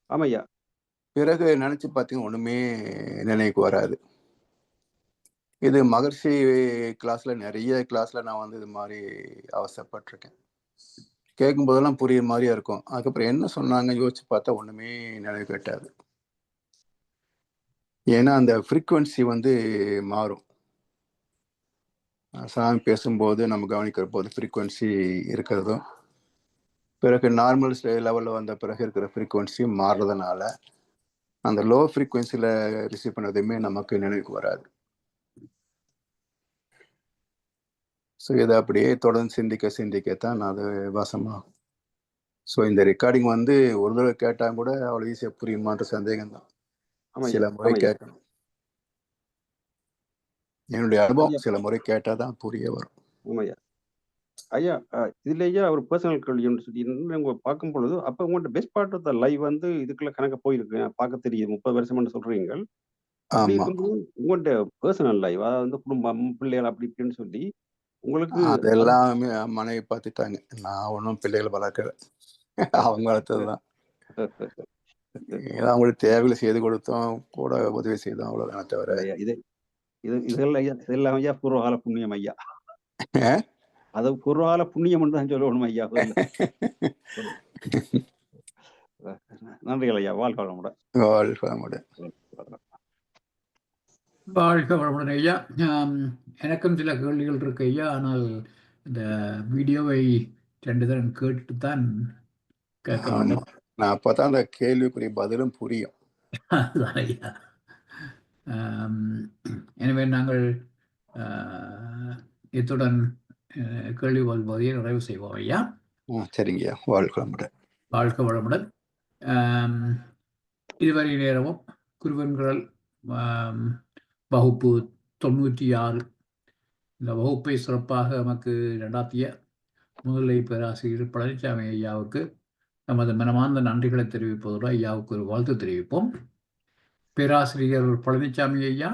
ஆமாய்யா. பிறகு நினைச்சு பார்த்தீங்கன்னா ஒண்ணுமே நினைவுக்கு வராது. இது மகர்ஷி கிளாஸ்ல நிறைய கிளாஸ்ல நான் வந்து இது மாதிரி அவசரப்பட்டிருக்கேன். கேட்கும் போதெல்லாம் புரியுற மாதிரியா இருக்கும். அதுக்கப்புறம் என்ன சொன்னாங்க யோசிச்சு பார்த்தா ஒண்ணுமே நினைவு கட்டாது. ஏன்னா அந்த ஃப்ரீக்குவன்சி வந்து மாறும். சாமி பேசும்போது நம்ம கவனிக்கிற போது ஃப்ரீக்குவன்சி இருக்கிறதும், பிறகு நார்மல் லெவலில் வந்த பிறகு இருக்கிற ஃப்ரீக்குவன்சி மாறுறதுனால அந்த லோ ஃப்ரீக்குவன்சியில் ரிசீவ் பண்ணதுமே நமக்கு நினைவுக்கு வராது. ஸோ இதை அப்படியே தொடர்ந்து சிந்திக்கத்தான் அது வாசமாகும். ஸோ இந்த ரெக்கார்டிங் வந்து ஒரு தடவை கேட்டால் கூட அவ்வளோ ஈஸியாக புரியுமான்ற சந்தேகம் தான். சில முறை கேட்கணும். என்னுடைய அனுபவம் சில முறை கேட்டால் தான் புரிய வரும். ஆமாய்யா. ஐயா, இதுலயே ஒரு பர்சனல் கேள்வின்னு சொல்லி உங்க பார்க்கும் பொழுது, அப்ப உங்கள்ட்ட best part of the life வந்து இதுக்குள்ள கணக்க போயிருக்கு. பார்க்க தெரியுது. 30 வருஷம்னு சொல்றீங்க. அப்படி ஆமா. இருக்கும்போது உங்கள்ட்ட பர்சனல் லைஃப், அதாவது வந்து குடும்பம், பிள்ளைகள் அப்படி இப்படின்னு சொல்லி உங்களுக்கு அதெல்லாமே மனைவி பார்த்துட்டாங்க. நான் ஒன்றும் பிள்ளைகளை வளர்க்கல. அவங்க வளர்த்ததுதான். அவங்களுக்கு தேவைகளை செய்து கொடுத்தோம், கூட உதவி செய்தோம், அவ்வளவுதான் தவிர. இதெல்லாம் ஐயா பூர்வகால புண்ணியம் ஐயா. அது பூர்வகால புண்ணியம் தான் சொல்லணும் ஐயா. நன்றிகள் ஐயா. வாழ்க வளமுடன். வாழ்க வளமுடன். வாழ்க வளமுடன் ஐயா. எனக்கும் சில கேள்விகள் இருக்கு ஐயா. ஆனால் இந்த வீடியோவை 2 தரம் கேட்டு தான் கேட்க வேண்டும். நான் அப்பதான் அந்த கேள்விக்குரிய பதிலும் புரியும். அதுதான் ஐயா. எனவே நாங்கள் இத்துடன் கேள்வி பகுதியை நிறைவு செய்வோம் ஐயா. சரிங்கய்யா. வாழ்க வளமுடன். வாழ்க வளமுடன். இதுவரை நேரமும் குருவன்குரல் வகுப்பு 96 இந்த வகுப்பை சிறப்பாக நமக்கு நடாத்திய முதுநிலை பேராசிரியர் பழனிசாமி ஐயாவுக்கு நமது மனமார்ந்த நன்றிகளை தெரிவிப்பதோடு ஐயாவுக்கு ஒரு வாழ்த்து தெரிவிப்போம். பேராசிரியர் பழனிசாமி ஐயா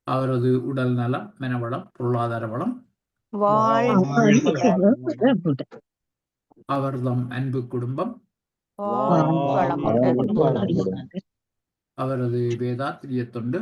அவரது உடல் நலம், மனவளம், பொருளாதார வளம், அவர்தம் அன்பு குடும்பம், அவரது வேதாத்திரிய தொண்டு